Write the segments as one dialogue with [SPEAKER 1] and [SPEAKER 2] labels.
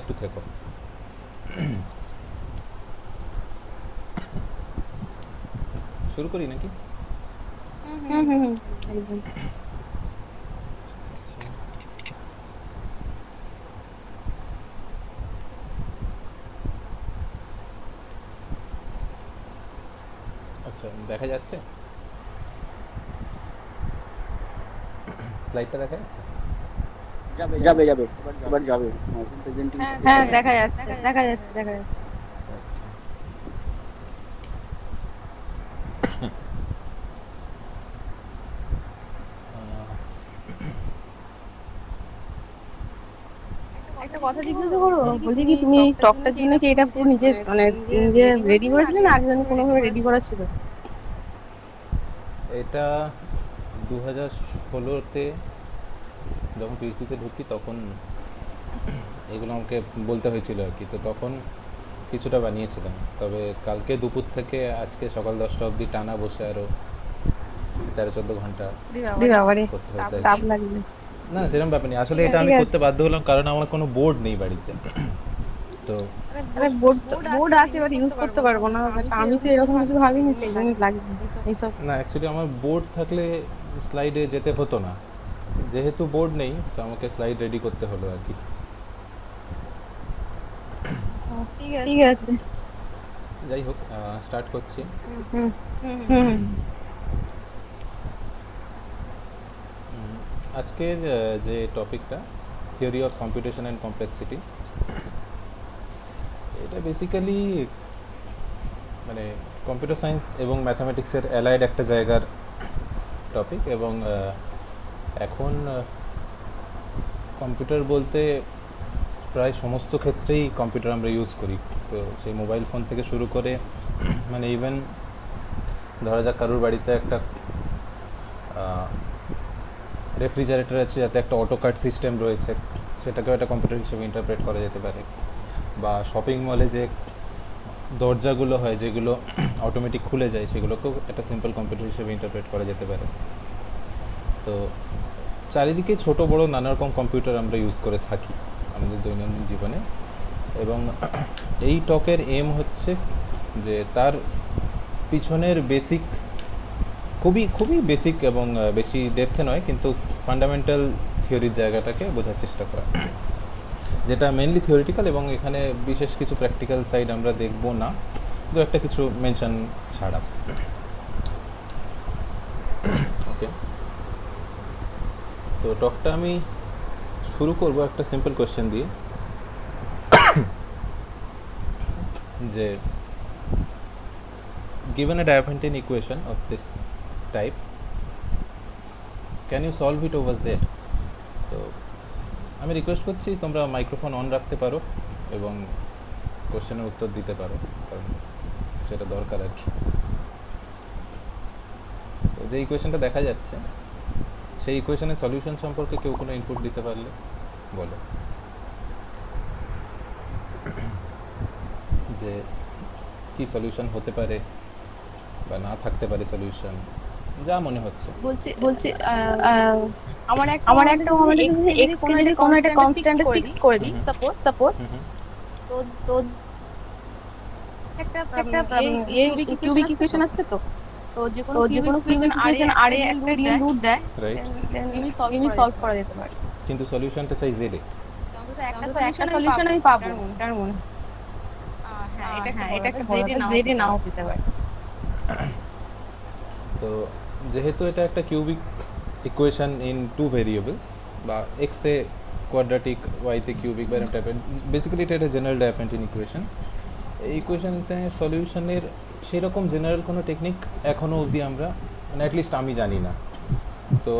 [SPEAKER 1] একটু থেকো। শুরু করি নাকি?
[SPEAKER 2] হুম হুম হুম একদম।
[SPEAKER 1] আচ্ছা, দেখা যাচ্ছে? স্লাইডটা দেখা যাচ্ছে?
[SPEAKER 3] যাবে যাবে, এবার যাবে। প্রেজেন্টিং
[SPEAKER 2] হ্যাঁ
[SPEAKER 3] স্পেশাল।
[SPEAKER 2] দেখা যাচ্ছে দেখা যাচ্ছে দেখা যাচ্ছে। একটা কথা জিজ্ঞাসা করবো, বলছি কি তুমি টকটার জন্য কি এটা পুরো নিজে মানে নিজে রেডি করেছিলে না আগে কোনোভাবে রেডি করা ছিল?
[SPEAKER 1] এটা 2016-তে যখন পিএইচডিতে ঢুকি তখন এগুলো আমাকে বলতে হয়েছিল আর কি, তো তখন কিছুটা বানিয়েছিলাম। তবে কালকে দুপুর থেকে আজকে সকাল 10টা অবধি টানা বসে আরও 13-14 ঘন্টা
[SPEAKER 2] রে বাবারে,
[SPEAKER 1] করতে হয়েছে আর
[SPEAKER 2] চাপ
[SPEAKER 1] কি।
[SPEAKER 2] লাগবে।
[SPEAKER 1] না, সেরকম ব্যাপার নেই আসলে,
[SPEAKER 2] ঠিক
[SPEAKER 1] এটা
[SPEAKER 2] আছে
[SPEAKER 1] আমি
[SPEAKER 2] ঠিক
[SPEAKER 1] করতে
[SPEAKER 2] আছে।
[SPEAKER 1] বাধ্য হলাম কারণ আমার কোনো বোর্ড নেই বাড়িতে। তো
[SPEAKER 2] আরে বোর্ড আছে, এবার ইউজ করতে পারবো না, বাট আমি তো এরকম কিছু ভাবিনি, সেই জন্যই লাগবে এইসব।
[SPEAKER 1] না, অ্যাকচুয়ালি আমার বোর্ড থাকলে স্লাইডে যেতে হতো না, যেহেতু বোর্ড নেই তো আমাকে স্লাইড রেডি করতে হলো আর কি।
[SPEAKER 2] ঠিক আছে।
[SPEAKER 1] যাই হোক, স্টার্ট করছি।
[SPEAKER 2] হুম হুম
[SPEAKER 1] আজকের যে টপিকটা, theory of computation and complexity, এটা বেসিক্যালি মানে কম্পিউটার সায়েন্স এবং ম্যাথামেটিক্সের অ্যালাইড একটা জায়গার টপিক। এবং এখন কম্পিউটার বলতে প্রায় সমস্ত ক্ষেত্রেই কম্পিউটার আমরা ইউজ করি। তো সেই মোবাইল ফোন থেকে শুরু করে মানে ইভেন ধরা যাক কারোর বাড়িতে একটা রেফ্রিজারেটর আছে যাতে একটা অটোকাট সিস্টেম রয়েছে, সেটাকেও একটা কম্পিউটার হিসেবে ইন্টারপ্রেট করা যেতে পারে। বা শপিং মলে যে দরজাগুলো হয় যেগুলো অটোমেটিক খুলে যায়, সেগুলোকেও একটা সিম্পল কম্পিউটার হিসেবে ইন্টারপ্রেট করা যেতে পারে। তো চারিদিকে ছোট বড় নানা রকম কম্পিউটার আমরা ইউজ করে থাকি আমাদের দৈনন্দিন জীবনে। এবং এই টকের এম হচ্ছে যে তার পিছনের বেসিক, খুবই খুবই বেসিক এবং বেশি ডেপথে নয় কিন্তু ফান্ডামেন্টাল থিওরির জায়গাটাকে বোঝার চেষ্টা করা, যেটা মেনলি থিওরিটিক্যাল এবং এখানে বিশেষ কিছু প্র্যাকটিক্যাল সাইড আমরা দেখব না, দু একটা কিছু মেনশন ছাড়া। ওকে, তো টকটা আমি শুরু করব একটা সিম্পল কোয়েশ্চেন দিয়ে, যে given a Diophantine equation of this type, can you solve it over z? তো আমি রিকোয়েস্ট করছি তোমরা মাইক্রোফোন অন রাখতে পারো এবং কোশ্চেনের উত্তর দিতে পারো, কারণ সেটা দরকার আর কি। তো যে ইকুয়েশনটা দেখা যাচ্ছে সেই ইকুয়েশনের সলিউশন সম্পর্কে কেউ কোনো ইনপুট দিতে পারলে বলো, যে কি সলিউশন হতে পারে বা না থাকতে পারে সলিউশন, যা মনে হচ্ছে।
[SPEAKER 2] বলছি
[SPEAKER 4] আহ,
[SPEAKER 2] আমার
[SPEAKER 4] আমার
[SPEAKER 2] একটা
[SPEAKER 4] একটা
[SPEAKER 2] মনে
[SPEAKER 4] মনে
[SPEAKER 2] হচ্ছে
[SPEAKER 4] হচ্ছে
[SPEAKER 2] যে
[SPEAKER 4] এক্স
[SPEAKER 2] এক্স
[SPEAKER 4] কে
[SPEAKER 2] কে
[SPEAKER 4] যদি
[SPEAKER 2] যদি
[SPEAKER 4] কোনো
[SPEAKER 2] কোনো
[SPEAKER 4] একটা
[SPEAKER 2] একটা
[SPEAKER 4] কনস্ট্যান্টে
[SPEAKER 2] কনস্ট্যান্টে
[SPEAKER 4] ফিক্সড
[SPEAKER 2] ফিক্সড
[SPEAKER 4] করে
[SPEAKER 2] করে
[SPEAKER 4] দিই,
[SPEAKER 2] দিই,
[SPEAKER 4] সাপোজ
[SPEAKER 2] সাপোজ
[SPEAKER 4] তো
[SPEAKER 2] তো
[SPEAKER 4] একটা
[SPEAKER 2] একটা
[SPEAKER 4] এই
[SPEAKER 2] এই
[SPEAKER 4] কিউবিক ইকুয়েশন
[SPEAKER 2] কিউবিক
[SPEAKER 4] আসছে তো,
[SPEAKER 2] ইকুয়েশন আসছে তো,
[SPEAKER 4] তো যে
[SPEAKER 2] তো
[SPEAKER 4] কোনো
[SPEAKER 2] যে
[SPEAKER 4] কিউবিক
[SPEAKER 2] কোনো
[SPEAKER 4] ইকুয়েশন
[SPEAKER 2] কিউবিক
[SPEAKER 4] আর এ
[SPEAKER 2] ইকুয়েশন আর
[SPEAKER 4] একটা
[SPEAKER 2] এ
[SPEAKER 4] রিয়েল
[SPEAKER 2] একটা
[SPEAKER 4] রুট
[SPEAKER 2] রিয়েল
[SPEAKER 4] দেয়,
[SPEAKER 2] রুট দেয়,
[SPEAKER 1] রাইট,
[SPEAKER 2] দেন
[SPEAKER 4] ইউবি সলভ
[SPEAKER 2] ইউনি
[SPEAKER 4] করা
[SPEAKER 2] সলভ
[SPEAKER 4] যেতে
[SPEAKER 2] করা
[SPEAKER 4] পারে।
[SPEAKER 2] যেতে পারে।
[SPEAKER 1] কিন্তু সলিউশনটা চাই জেডে।
[SPEAKER 4] তো অন্তত একটা
[SPEAKER 2] অন্তত একটা
[SPEAKER 4] সলিউশন আমি
[SPEAKER 2] সলিউশন
[SPEAKER 4] পাবো,
[SPEAKER 2] আমি পাবো,
[SPEAKER 4] এটার মনে হয়।
[SPEAKER 2] এটার মনে হয়।
[SPEAKER 4] হ্যাঁ, এটা একটা
[SPEAKER 2] হ্যাঁ,
[SPEAKER 4] বড়
[SPEAKER 2] এটা
[SPEAKER 4] ব্যাপার,
[SPEAKER 2] একটা বড়
[SPEAKER 4] জেডে
[SPEAKER 2] ব্যাপার,
[SPEAKER 4] নাও
[SPEAKER 2] জেডে
[SPEAKER 4] পেতে
[SPEAKER 2] নাও
[SPEAKER 4] পারে।
[SPEAKER 2] পেতে পারে।
[SPEAKER 1] তো যেহেতু এটা একটা cubic equation in two variables, বা এক্সে কোয়াড্রাটিক, ওয়াইতে কিউবিক বা এরকম টাইপের, বেসিক্যালি এটা একটা জেনারেল ডায়াফেন্টিন ইকুয়েশন। এই ইকুয়েশনের সলিউশনের সেরকম জেনারেল কোনো টেকনিক এখনও অবধি আমরা, মানে অ্যাটলিস্ট আমি জানি না। তো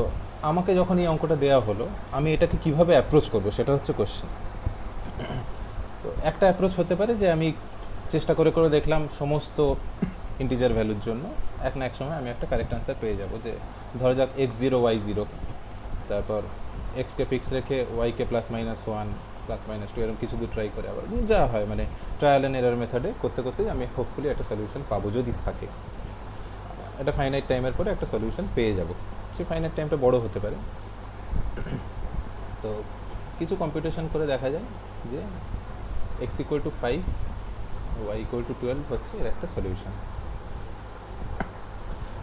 [SPEAKER 1] আমাকে যখন এই অঙ্কটা দেওয়া হলো, আমি এটাকে কিভাবে অ্যাপ্রোচ করবো সেটা হচ্ছে কোশ্চেন। তো একটা অ্যাপ্রোচ হতে পারে যে আমি চেষ্টা করে করে দেখলাম সমস্ত ইন্টিজার ভ্যালুর জন্য এক না এক সময় আমি একটা কারেক্ট অ্যান্সার পেয়ে যাব। যে ধরা যাক x0 y0, তারপর এক্সকে ফিক্স রেখে ওয়াইকে +-1 +-2 এরকম কিছু দূর ট্রাই করে, আবার যা হয় মানে ট্রায়াল অ্যান্ড এরর মেথডে করতে করতেই আমি হোপফুলি একটা সলিউশন পাবো, যদি থাকে একটা ফাইনাইট টাইমের পরে একটা সলিউশন পেয়ে যাব। সেই ফাইনাইট টাইমটা বড় হতে পারে। তো কিছু কম্পিউটেশন করে দেখা যায় যে x equal to 5 y equal to 12 হচ্ছে এর একটা সলিউশন।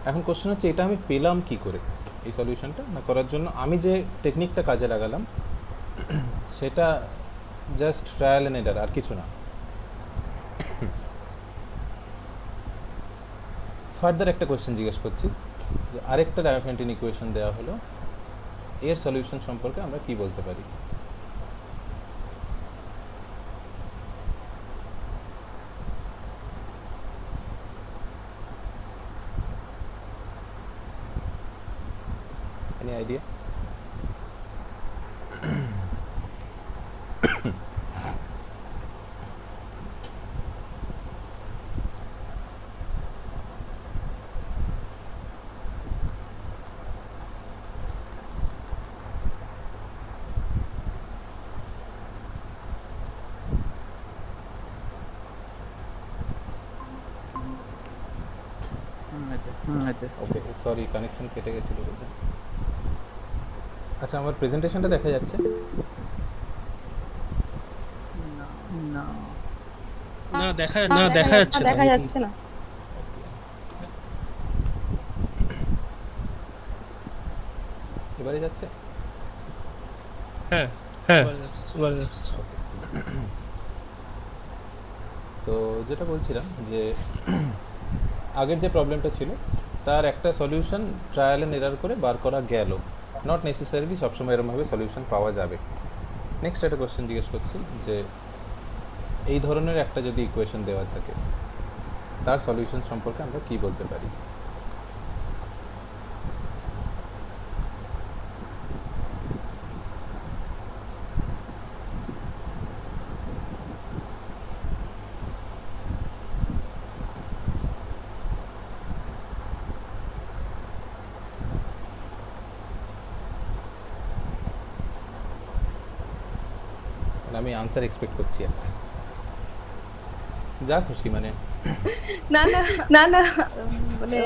[SPEAKER 1] এখন কোশ্চেন হচ্ছে এটা আমি পেলাম কি করে, এই সলিউশনটা না করার জন্য আমি যে টেকনিকটা কাজে লাগালাম সেটা জাস্ট ট্রায়াল এন্ড এরার, আর কিছু না। ফার্দার একটা কোয়েশ্চেন জিজ্ঞেস করছি যে আরেকটা ডায়োফ্যান্টিন ইকুয়েশন দেওয়া হলো, এর সলিউশন সম্পর্কে আমরা কি বলতে পারি? Any idea? ওকে, সরি কানেকশন কেটে গেছিল বোধহয়। আচ্ছা, আমার প্রেজেন্টেশনটা দেখা যাচ্ছে?
[SPEAKER 5] না দেখা
[SPEAKER 2] দেখা যাচ্ছে না।
[SPEAKER 1] এবারে যাচ্ছে?
[SPEAKER 5] হ্যাঁ
[SPEAKER 1] তো যেটা বলছিলাম যে আগের যে প্রবলেমটা ছিল তার একটা সলিউশন ট্রায়াল এন্ড এরার করে বার করা গেল, নট নেসেসারিলি সবসময় এরকমভাবে সলিউশন পাওয়া যাবে। নেক্সট একটা কোশ্চেন জিজ্ঞেস করছি যে এই ধরনের একটা যদি ইকুয়েশন দেওয়া থাকে তার সলিউশন সম্পর্কে আমরা কি বলতে পারি? আমি আনসার এক্সপেক্ট করছি একটা, যা খুশি মানে।
[SPEAKER 2] না মানে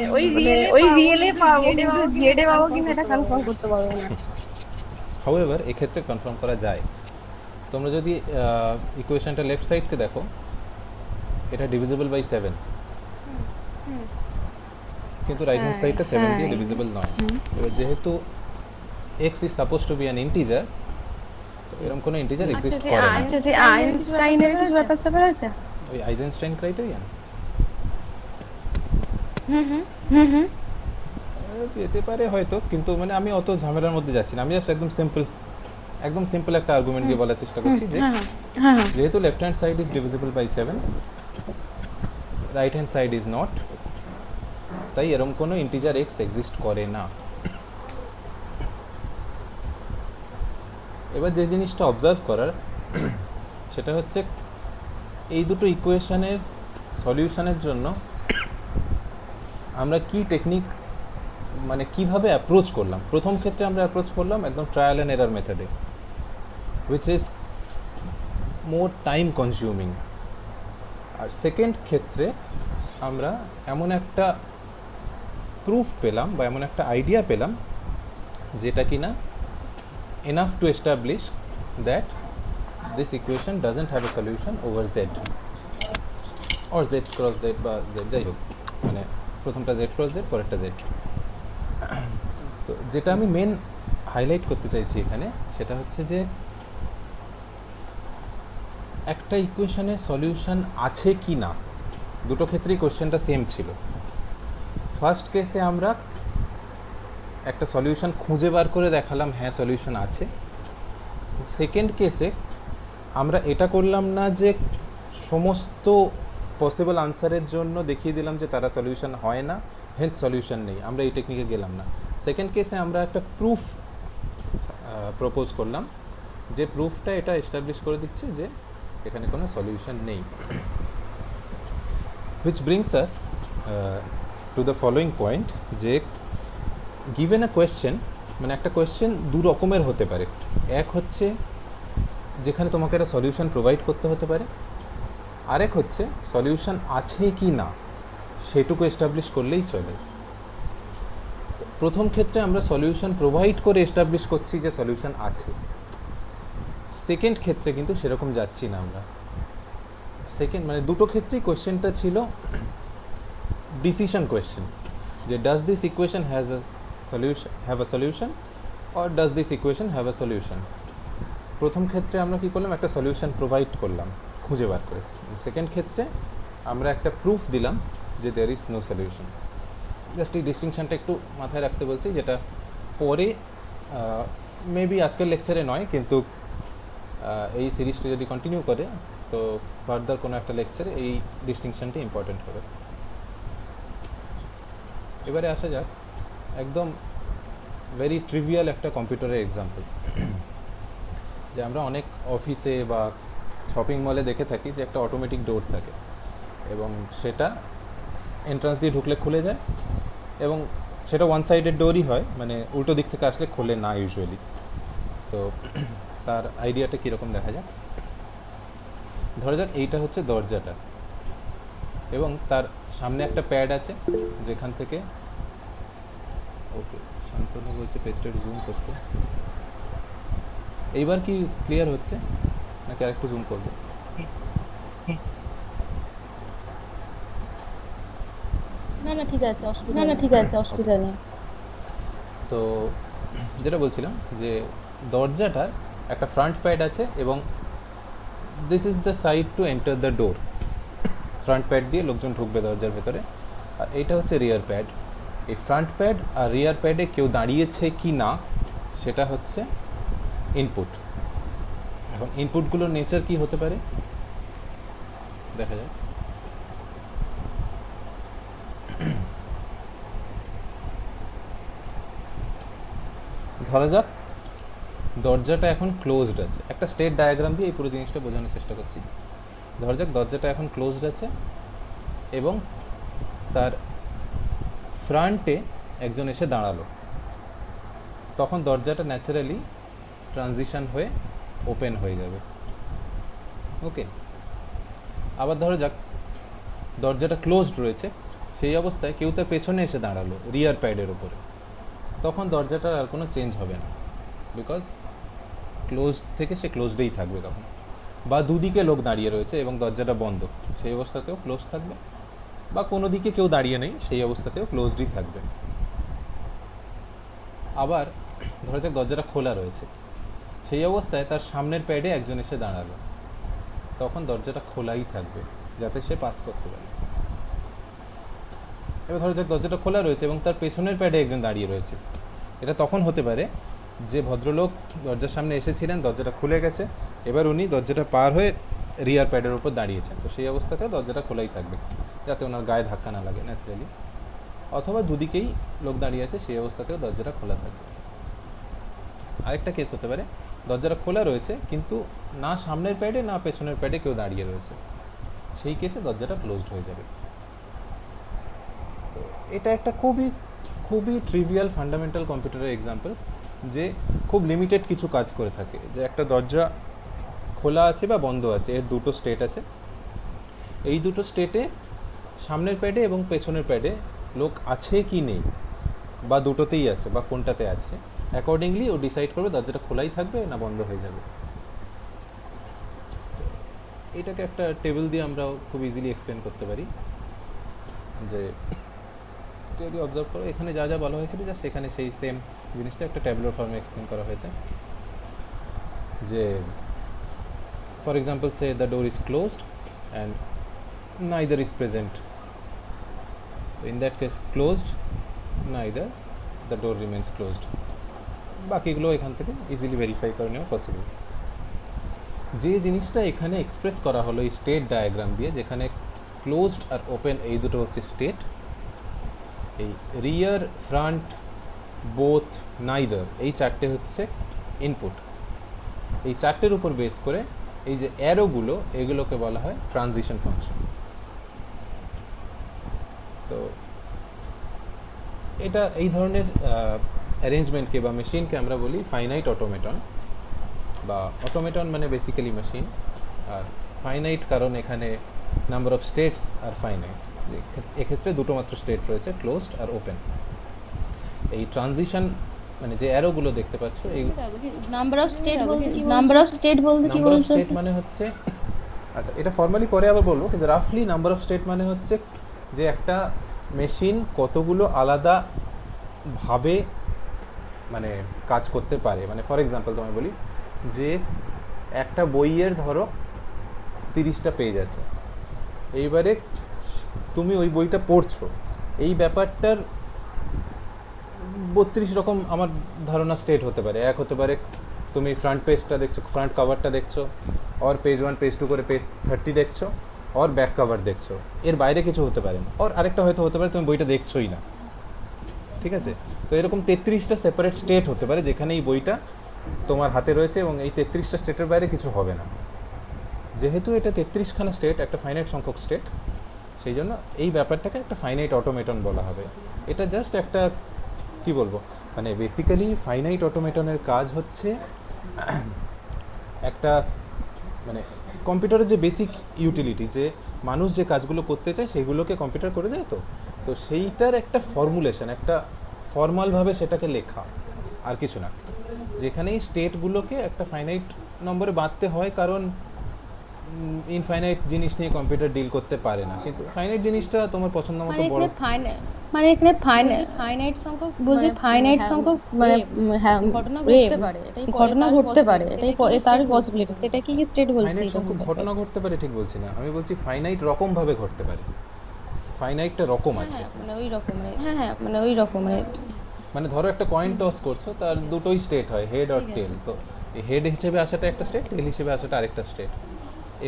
[SPEAKER 2] ওই রিয়েলে পাবো, কিন্তু জেডে পাবো কিনা এটা কনফার্ম করতে পারবো না।
[SPEAKER 1] হাউএভার এক্ষেত্রে কনফার্ম করা যায়। তোমরা যদি ইকুয়েশনটা লেফট সাইডকে দেখো, এটা ডিভিজিবল বাই 7, কিন্তু রাইট হ্যান্ড সাইডটা 7 দিয়ে ডিভিজিবল নয়। এবার যেহেতু x is suppose two be an integer, এরকম কোনো ইন্টিজার এক্সিস্ট করে না।
[SPEAKER 2] আচ্ছা, যে আইনস্টাইনের কিছু ব্যাপার স্যাপার আছে?
[SPEAKER 1] ওই আইজেনস্টাইন ক্রাইটেরিয়া যেতে পারে হয়তো, কিন্তু মানে আমি অত ঝামেলার মধ্যে যাচ্ছি না। আমি জাস্ট একদম সিম্পল একটা আর্গুমেন্ট দিয়ে বলার চেষ্টা করছি যে যেহেতু left hand side is divisible by 7, right hand side is not, তাই এরকম কোনো ইন্টিজার x এক্সিস্ট করে না। এবার যে জিনিসটা অবজার্ভ করার সেটা হচ্ছে এই দুটো ইকুয়েশনের সলিউশনের জন্য আমরা কি টেকনিক মানে কিভাবে অ্যাপ্রোচ করলাম। প্রথম ক্ষেত্রে আমরা অ্যাপ্রোচ করলাম একদম ট্রায়াল অ্যান্ড এরার মেথডে, which is more time consuming. আর সেকেন্ড ক্ষেত্রে আমরা এমন একটা প্রুফ পেলাম বা এমন একটা আইডিয়া পেলাম যেটা কিনা enough to establish that this equation doesn't have a solution over z or z cross z বা z যাই হোক, মানে প্রথমটা z cross z পরেরটা z। তো যেটা আমি মেন হাইলাইট করতে চাইছি এখানে সেটা হচ্ছে যে একটা ইকুয়েশনের সলিউশন আছে কি না, দুটো ক্ষেত্রেই কোশ্চেনটা সেম ছিল। ফার্স্ট কেসে আমরা একটা সলিউশন খুঁজে বার করে দেখালাম হ্যাঁ সলিউশন আছে। সেকেন্ড কেসে আমরা এটা করলাম না যে সমস্ত পসিবল আনসারের জন্য দেখিয়ে দিলাম যে তারা সলিউশন হয় না, হেন্স সলিউশন নেই, আমরা এই টেকনিকে গেলাম না। সেকেন্ড কেসে আমরা একটা প্রুফ প্রপোজ করলাম, যে প্রুফটা এটা এস্টাবলিশ করে দিচ্ছে যে এখানে কোনো সলিউশন নেই। Which brings us to the following point, যে গিভেন আ কোয়েশ্চেন, মানে একটা কোয়েশ্চেন দু রকমের হতে পারে। এক হচ্ছে যেখানে তোমাকে একটা সলিউশন প্রোভাইড করতে হতে পারে, আরেক হচ্ছে সলিউশন আছে কি না সেটুকু এস্টাবলিশ করলেই চলে। প্রথম ক্ষেত্রে আমরা সলিউশন প্রোভাইড করে এস্টাবলিশ করছি যে সলিউশন আছে। সেকেন্ড ক্ষেত্রে কিন্তু সেরকম যাচ্ছি না আমরা, সেকেন্ড মানে দুটো ক্ষেত্রেই কোয়েশ্চেনটা ছিল ডিসিশন কোয়েশ্চেন, যে does this equation have a solution or does this equation have a solution. প্রথম ক্ষেত্রে আমরা কী করলাম, একটা সলিউশন প্রোভাইড করলাম খুঁজে বার করে। সেকেন্ড ক্ষেত্রে আমরা একটা প্রুফ দিলাম যে there is no solution. Just এই ডিস্টিংশনটা একটু মাথায় রাখতে বলছি, যেটা পরে মেবি আজকের লেকচারে নয়, কিন্তু এই সিরিজটা যদি কন্টিনিউ করে তো ফার্দার কোনো একটা লেকচারে এই ডিস্টিংশনটা ইম্পর্টেন্ট হবে। এবারে আসা যাক একদম ভেরি ট্রিভিয়াল একটা কম্পিউটারের এক্সাম্পল, যে আমরা অনেক অফিসে বা শপিং মলে দেখে থাকি যে একটা অটোমেটিক ডোর থাকে এবং সেটা এন্ট্রান্স দিয়ে ঢুকলে খুলে যায়, এবং সেটা ওয়ান সাইডেড ডোরই হয়, মানে উল্টো দিক থেকে আসলে খোলে না ইউজুয়ালি। তো তার আইডিয়াটা কীরকম দেখা যাক। ধরা যাক এইটা হচ্ছে দরজাটা এবং তার সামনে একটা প্যাড আছে যেখান থেকে, ওকে শান্তনু বলছে পেস্টেড জুম করতে। এইবার কি ক্লিয়ার হচ্ছে নাকি আরেকটু জুম করবো?
[SPEAKER 4] না না ঠিক আছে, অসুবিধা নেই।
[SPEAKER 1] তো যেটা বলছিলাম যে দরজাটার একটা ফ্রন্ট প্যাড আছে এবং this is the side to enter the door. Front pad দিয়ে লোকজন ঢুকবে দরজার ভেতরে, আর এইটা হচ্ছে রিয়ার প্যাড। এই ফ্রন্ট প্যাড আর রিয়ার প্যাডে কেউ দাঁড়িয়েছে কি না সেটা হচ্ছে ইনপুট। এখন ইনপুটগুলোর নেচার কি হতে পারে দেখা যায়। ধরা যাক দরজাটা এখন ক্লোজড আছে, একটা স্টেট ডায়াগ্রাম দিয়ে এই পুরো জিনিসটা বোঝানোর চেষ্টা করছি। ধরা যাক দরজাটা এখন ক্লোজড আছে এবং তার ফ্রন্টে একজন এসে দাঁড়ালো, তখন দরজাটা ন্যাচারালি ট্রানজিশন হয়ে ওপেন হয়ে যাবে। ওকে, আবার ধরা যাক দরজাটা ক্লোজড রয়েছে, সেই অবস্থায় কেউ তার পেছনে এসে দাঁড়ালো রিয়ার প্যাডের ওপরে, তখন দরজাটার আর কোনো চেঞ্জ হবে না, বিকজ ক্লোজড থেকে সে ক্লোজডেই থাকবে তখন। বা দুদিকে লোক দাঁড়িয়ে রয়েছে এবং দরজাটা বন্ধ, সেই অবস্থাতেও ক্লোজ থাকবে, বা কোনো দিকে কেউ দাঁড়িয়ে নেই সেই অবস্থাতেও ক্লোজডই থাকবে। আবার ধরা যাক দরজাটা খোলা রয়েছে, সেই অবস্থায় তার সামনের প্যাডে একজন এসে দাঁড়ালো, তখন দরজাটা খোলাই থাকবে যাতে সে পাস করতে পারে। এবার ধরা যাক দরজাটা খোলা রয়েছে এবং তার পেছনের প্যাডে একজন দাঁড়িয়ে রয়েছে, এটা তখন হতে পারে যে ভদ্রলোক দরজার সামনে এসেছিলেন, দরজাটা খুলে গেছে, এবার উনি দরজাটা পার হয়ে রিয়ার প্যাডের উপর দাঁড়িয়েছেন, তো সেই অবস্থাতেও দরজাটা খোলাই থাকবে যাতে ওনার গায়ে ধাক্কা না লাগে ন্যাচারালি। অথবা দুদিকেই লোক দাঁড়িয়ে আছে, সেই অবস্থাতেও দরজাটা খোলা থাকবে। আরেকটা কেস হতে পারে দরজাটা খোলা রয়েছে কিন্তু না সামনের প্যাডে না পেছনের প্যাডে কেউ দাঁড়িয়ে রয়েছে, সেই কেসে দরজাটা ক্লোজড হয়ে যাবে। তো এটা একটা খুবই ট্রিভিয়াল ফান্ডামেন্টাল কম্পিউটারের এক্সাম্পল, যে খুব লিমিটেড কিছু কাজ করে থাকে, যে একটা দরজা খোলা আছে বা বন্ধ আছে, এর দুটো স্টেট আছে, এই দুটো স্টেটে সামনের প্যাডে এবং পেছনের প্যাডে লোক আছে কি নেই, বা দুটোতেই আছে বা কোনটাতে আছে, অ্যাকর্ডিংলি ও ডিসাইড করবে দরজাটা খোলাই থাকবে না বন্ধ হয়ে যাবে। এটাকে একটা টেবিল দিয়ে আমরা খুব ইজিলি এক্সপ্লেন করতে পারি, যে যদি অবজার্ভ করো এখানে যা যা বলা হয়েছিল জাস্ট এখানে সেই সেম জিনিসটা একটা ট্যাবুলার ফর্মে এক্সপ্লেন করা হয়েছে। যে for example say the door is closed and neither is present. So in that case closed, neither the door remains closed. বাকিগুলো এখান থেকে ইজিলি ভেরিফাই করে নেওয়া পসিবল। যে জিনিসটা এখানে এক্সপ্রেস করা হলো এই স্টেট ডায়াগ্রাম দিয়ে, যেখানে ক্লোজড আর ওপেন এই দুটো হচ্ছে স্টেট, এই রিয়ার ফ্রন্ট বোথ নাইদার এই চারটে হচ্ছে ইনপুট। এই চারটের উপর বেস করে এই যে অ্যারোগুলো এগুলোকে বলা হয় ট্রানজিশন ফাংশন। তো এটা এই ধরনের অ্যারেঞ্জমেন্টকে বা মেশিনকে আমরা বলি ফাইনাইট অটোমেটন, বা অটোমেটন মানে বেসিক্যালি মেশিন। আর ফাইনাইট কারণ এখানে number of states are finite, এক্ষেত্রে দুটো মাত্র স্টেট রয়েছে, ক্লোজড আর ওপেন। এই ট্রানজিশন মানে যে অ্যারোগুলো দেখতে পাচ্ছ, এই
[SPEAKER 4] নাম্বার অফ স্টেট বলতে কি বলছো?
[SPEAKER 1] স্টেট মানে হচ্ছে আচ্ছা, এটা ফর্মালি পরে আবার বলবো, কিন্তু রাফলি নাম্বার অফ স্টেট মানে হচ্ছে যে একটা মেশিন কতগুলো আলাদা ভাবে মানে কাজ করতে পারে। মানে ফর এক্সাম্পল তোমায় বলি যে একটা বইয়ের ধরো 30টা পেজ আছে, এইবারে তুমি ওই বইটা পড়ছো, এই ব্যাপারটার 32 রকম আমার ধারণা স্টেট হতে পারে। এক হতে পারে তুমি ফ্রন্ট পেজটা দেখছো, ফ্রন্ট কভারটা দেখছো, और পেজ 1 পেজ 2 করে পেজ 30 দেখছো, और ব্যাক কভার দেখছো, এর বাইরে কিছু হতে পারে না। আর আরেকটা হয়তো হতে পারে তুমি বইটা দেখছোই না, ঠিক আছে? তো এরকম 33টা সেপারেট স্টেট হতে পারে যেখানে এই বইটা তোমার হাতে রয়েছে এবং এই 33টা স্টেটের বাইরে কিছু হবে না। যেহেতু এটা 33খানা স্টেট, একটা ফাইনাইট সংখ্যক স্টেট, সেই জন্য এই ব্যাপারটাকে একটা ফাইনাইট অটোমেটন বলা হবে। এটা জাস্ট একটা কি বলবো, মানে বেসিক্যালি ফাইনাইট অটোমেটনের কাজ হচ্ছে একটা মানে কম্পিউটারের যে বেসিক ইউটিলিটি, যে মানুষ যে কাজগুলো করতে চায় সেগুলোকে কম্পিউটার করে দেয়। তো তো সেইটার একটা ফর্মুলেশন, একটা ফর্মালভাবে সেটাকে লেখা, আর কিছু না। যেখানে এই স্টেটগুলোকে একটা ফাইনাইট নম্বরে বাঁধতে হয়, কারণ ইনফাইনাইট জিনিস নিয়ে কম্পিউটার ডিল করতে পারে না। কিন্তু ফাইনাইট জিনিসটা তোমার পছন্দ মতো বড়,
[SPEAKER 4] মানে এখানে ফাইনাইট সংখ্যক বলছে, ফাইনাইট সংখ্যক মানে হ্যাঁ ঘটনা ঘটতে পারে, এটাই তার পসিবিলিটি। সেটা কি স্টেট বলছে?
[SPEAKER 1] ফাইনাইট সংখ্যক ঘটনা ঘটতে পারে ঠিক বলছি না, আমি বলছি ফাইনাইট রকমভাবে ঘটতে পারে। ফাইনাইটটা রকম আছে,
[SPEAKER 4] মানে ওই রকম, মানে ওই রকম,
[SPEAKER 1] মানে ধরো একটা কয়েন টস করছো, তার দুটোই স্টেট হয়, হেড আর টেল। তো হেড হিসেবে আসাটা একটা স্টেট, টেল হিসেবে আসাটা আরেকটা স্টেট।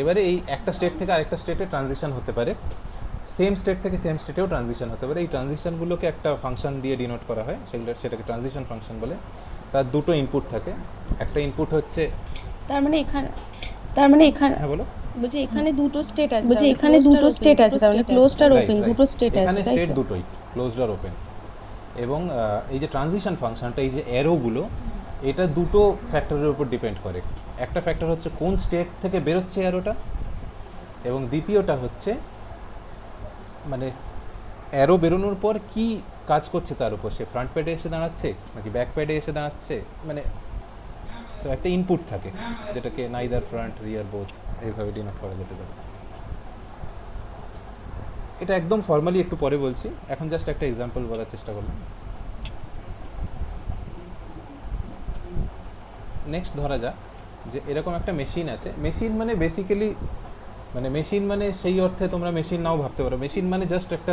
[SPEAKER 1] এবারে এই একটা স্টেট থেকে আরেকটা স্টেটে ট্রানজিশন হতে পারে, সেম স্টেট থেকে সেম স্টেটেও ট্রানজিশন হতে পারে। এই ট্রানজিশনগুলোকে একটা ফাংশন দিয়ে ডিনোট করা হয়, সেটাকে ট্রানজিশন ফাংশন বলে। তার দুটো ইনপুট থাকে, একটা ইনপুট হচ্ছে
[SPEAKER 4] তার মানে এখানে
[SPEAKER 1] হ্যাঁ বলো,
[SPEAKER 4] বলছে এখানে দুটো স্টেট আছে, তার মানে ক্লোজড আর ওপেন দুটো স্টেট আছে,
[SPEAKER 1] এখানে স্টেট দুটোই ক্লোজড আর ওপেন। এবং এই যে ট্রানজিশন ফাংশনটা, এই যে অ্যারোগুলো, এটা দুটো ফ্যাক্টরের উপর ডিপেন্ড করে। একটা ফ্যাক্টর হচ্ছে কোন স্টেট থেকে বেরোচ্ছে অ্যারোটা, এবং দ্বিতীয়টা হচ্ছে মানে অ্যারো বেরোনোর পর কি কাজ করছে তার উপর, সে ফ্রন্ট প্যাডে এসে দাঁড়াচ্ছে নাকি ব্যাক প্যাডে এসে দাঁড়াচ্ছে। মানে তো একটা ইনপুট থাকে যেটাকে নাইদার ফ্রন্ট রিয়ার বোথ এইভাবে ডিনোট করা যেতে পারে। এটা একদম ফর্মালি একটু পরে বলছি, এখন জাস্ট একটা এক্সাম্পল বলার চেষ্টা করলাম। নেক্সট ধরা যাক যে এরকম একটা মেশিন আছে। মেশিন মানে বেসিক্যালি মানে মেশিন মানে সেই অর্থে তোমরা মেশিন নাও ভাবতে পারো। মেশিন মানে জাস্ট একটা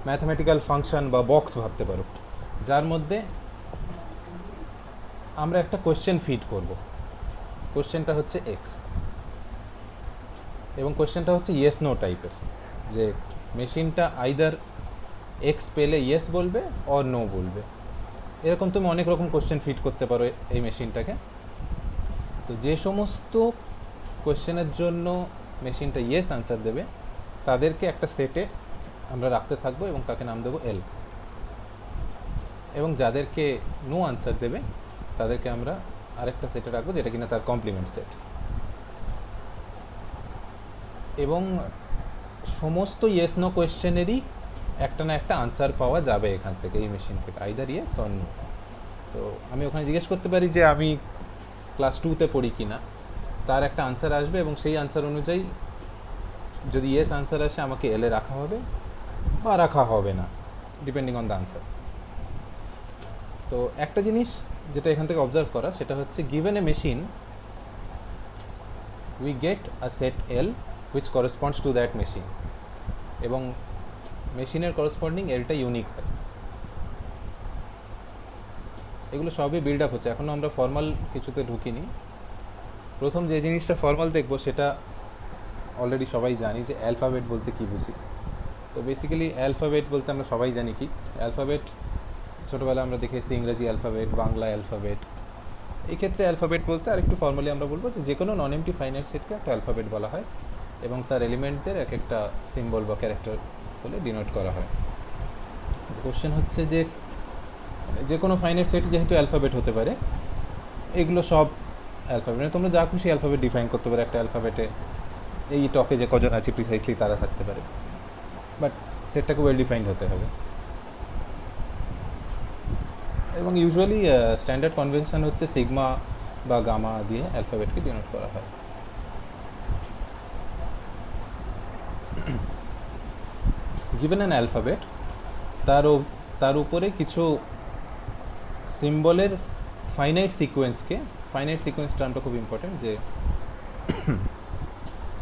[SPEAKER 1] ম্যাথমেটিক্যাল ফাংশন বা বক্স ভাবতে পারো, যার মধ্যে আমরা একটা কোয়েশ্চেন ফিড করব। কোয়েশ্চেনটা হচ্ছে এক্স, এবং কোয়েশ্চেনটা হচ্ছে ইয়েস নো টাইপের, যে মেশিনটা আইদার এক্স পেলে ইয়েস বলবে অর নো বলবে। এরকম তুমি অনেক রকম কোয়েশ্চেন ফিড করতে পারো এই মেশিনটাকে। তো যে সমস্ত কোয়েশ্চেনের জন্য মেশিনটা ইয়েস আনসার দেবে তাদেরকে একটা সেটে আমরা রাখতে থাকবো এবং তাকে নাম দেবো এল, এবং যাদেরকে নো আনসার দেবে তাদেরকে আমরা আরেকটা সেটে রাখবো যেটা কিনা তার কমপ্লিমেন্ট সেট। এবং সমস্ত ইয়েস নো কোয়েশ্চেনেরই একটা না একটা আনসার পাওয়া যাবে এখান থেকে, এই মেশিন থেকে, আইদার ইয়েস অর নো। তো আমি ওখানে জিজ্ঞেস করতে পারি যে আমি ক্লাস 2তে পড়ি কি না, তার একটা আনসার আসবে এবং সেই আনসার অনুযায়ী যদি ইয়েস আনসার আসে আমাকে এলে রাখা হবে বা রাখা হবে না, ডিপেন্ডিং অন দ্য আনসার। তো একটা জিনিস যেটা এখান থেকে অবজার্ভ করা সেটা হচ্ছে given a machine we get a set L which corresponds to that machine, এবং মেশিনের করসপন্ডিং এলটা ইউনিক হয়। এগুলো সবই বিল্ড আপ হচ্ছে, এখনও আমরা ফর্মাল কিছুতে ঢুকিনি। প্রথম যে জিনিসটা ফর্মাল দেখবো সেটা অলরেডি সবাই জানি যে অ্যালফাবেট বলতে কী বুঝি। তো বেসিক্যালি অ্যালফাবেট বলতে আমরা সবাই জানি কি অ্যালফাবেট, ছোটোবেলা আমরা দেখেছি ইংরেজি অ্যালফাবেট, বাংলা অ্যালফাবেট। এই ক্ষেত্রে অ্যালফাবেট বলতে আরেকটু ফর্মালি আমরা বলবো যে কোনো নন এমটি ফাইনাইট সেটকে একটা অ্যালফাবেট বলা হয়, এবং তার এলিমেন্টদের এক একটা সিম্বল বা ক্যারেক্টার বলে ডিনোট করা হয়। কোশ্চেন হচ্ছে যে কোনো ফাইনাইট সেট যেহেতু অ্যালফাবেট হতে পারে, এগুলো সব অ্যালফাবেট, মানে তোমরা যা খুশি অ্যালফাবেট ডিফাইন করতে পারো একটা অ্যালফাবেটে। এই টকে যে কজন আছে প্রিসাইসলি তারা থাকতে পারে, বাট সেটটাকে ওয়েল ডিফাইন্ড হতে হবে। এবং ইউজুয়ালি স্ট্যান্ডার্ড কনভেনশন হচ্ছে সিগমা বা গামা দিয়ে অ্যালফাবেটকে ডিনোট করা হয়। গিভেন অ্যান অ্যালফাবেট, তার উপরে কিছু সিম্বলের ফাইনাইট সিকোয়েন্সকে, ফাইনাইট সিকোয়েন্স টার্মটা খুব ইম্পর্টেন্ট, যে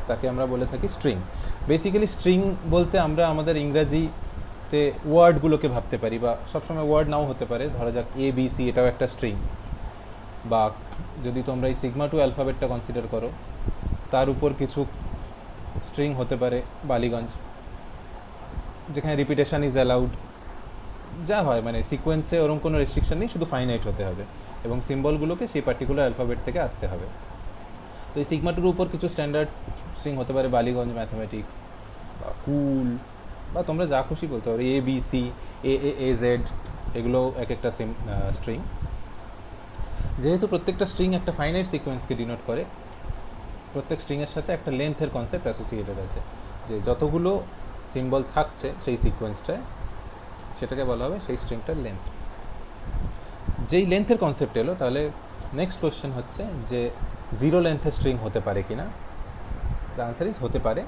[SPEAKER 1] তাকে আমরা বলে থাকি স্ট্রিং। বেসিক্যালি স্ট্রিং বলতে আমরা আমাদের ইংরাজিতে ওয়ার্ডগুলোকে ভাবতে পারি, বা সবসময় ওয়ার্ড নাও হতে পারে, ধরা যাক এ বি সি, এটাও একটা স্ট্রিং। বা যদি তোমরা এই সিগমা 2 অ্যালফাবেটটা কনসিডার করো, তার উপর কিছু স্ট্রিং হতে পারে বালিগঞ্জ, যেখানে রিপিটেশন ইজ অ্যালাউড, যা হয় মানে সিকোয়েন্সে ওরকম কোনো রেস্ট্রিকশন নেই, শুধু ফাইনাইট হতে হবে এবং সিম্বলগুলোকে সেই পার্টিকুলার অ্যালফাবেট থেকে আসতে হবে। তো এই সিগমা 2 উপর কিছু স্ট্যান্ডার্ড স্ট্রিং হতে পারে বালিগঞ্জ ম্যাথমেটিক্স বা কুল, বা তোমরা যা খুশি বলতে পারো, এ বি সি, এ জেড, এগুলো এক একটা স্ট্রিং। যেহেতু প্রত্যেকটা স্ট্রিং একটা ফাইনাইট সিকোয়েন্সকে ডিনোট করে, প্রত্যেক স্ট্রিংয়ের সাথে একটা লেন্থের কনসেপ্ট অ্যাসোসিয়েটেড আছে, যে যতগুলো সিম্বল থাকছে সেই সিকোয়েন্সটায়, সেটাকে বলা হবে সেই স্ট্রিংটার লেন্থ। যেই লেন্থের কনসেপ্ট এলো, তাহলে নেক্সট কোয়েশ্চেন হচ্ছে যে জিরো লেন্থের স্ট্রিং হতে পারে কি না। দ্য আনসার ইজ হতে পারে।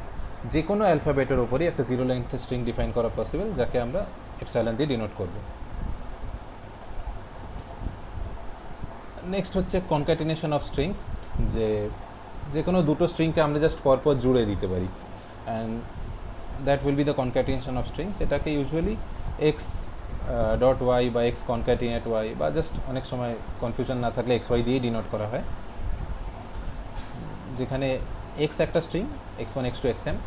[SPEAKER 1] যে কোনো অ্যালফাবেটের ওপরই একটা জিরো লেন্থের স্ট্রিং ডিফাইন করা পসিবল, যাকে আমরা এপসাইলন দিয়ে ডিনোট করব। নেক্সট হচ্ছে কনক্যাটিনেশন অফ স্ট্রিংস, যে কোনো দুটো স্ট্রিংকে আমরা জাস্ট পরপর জুড়ে দিতে পারি, and that will be the concatenation of strings. এটাকে ইউজুয়ালি এক্স ডট ওয়াই বা এক্স কনক্যাটিনেট ওয়াই, বা জাস্ট অনেক সময় কনফিউশন না থাকলে এক্স ওয়াই দিয়েই ডিনোট করা হয়, যেখানে এক্স একটা স্ট্রিং x1 x2 xn,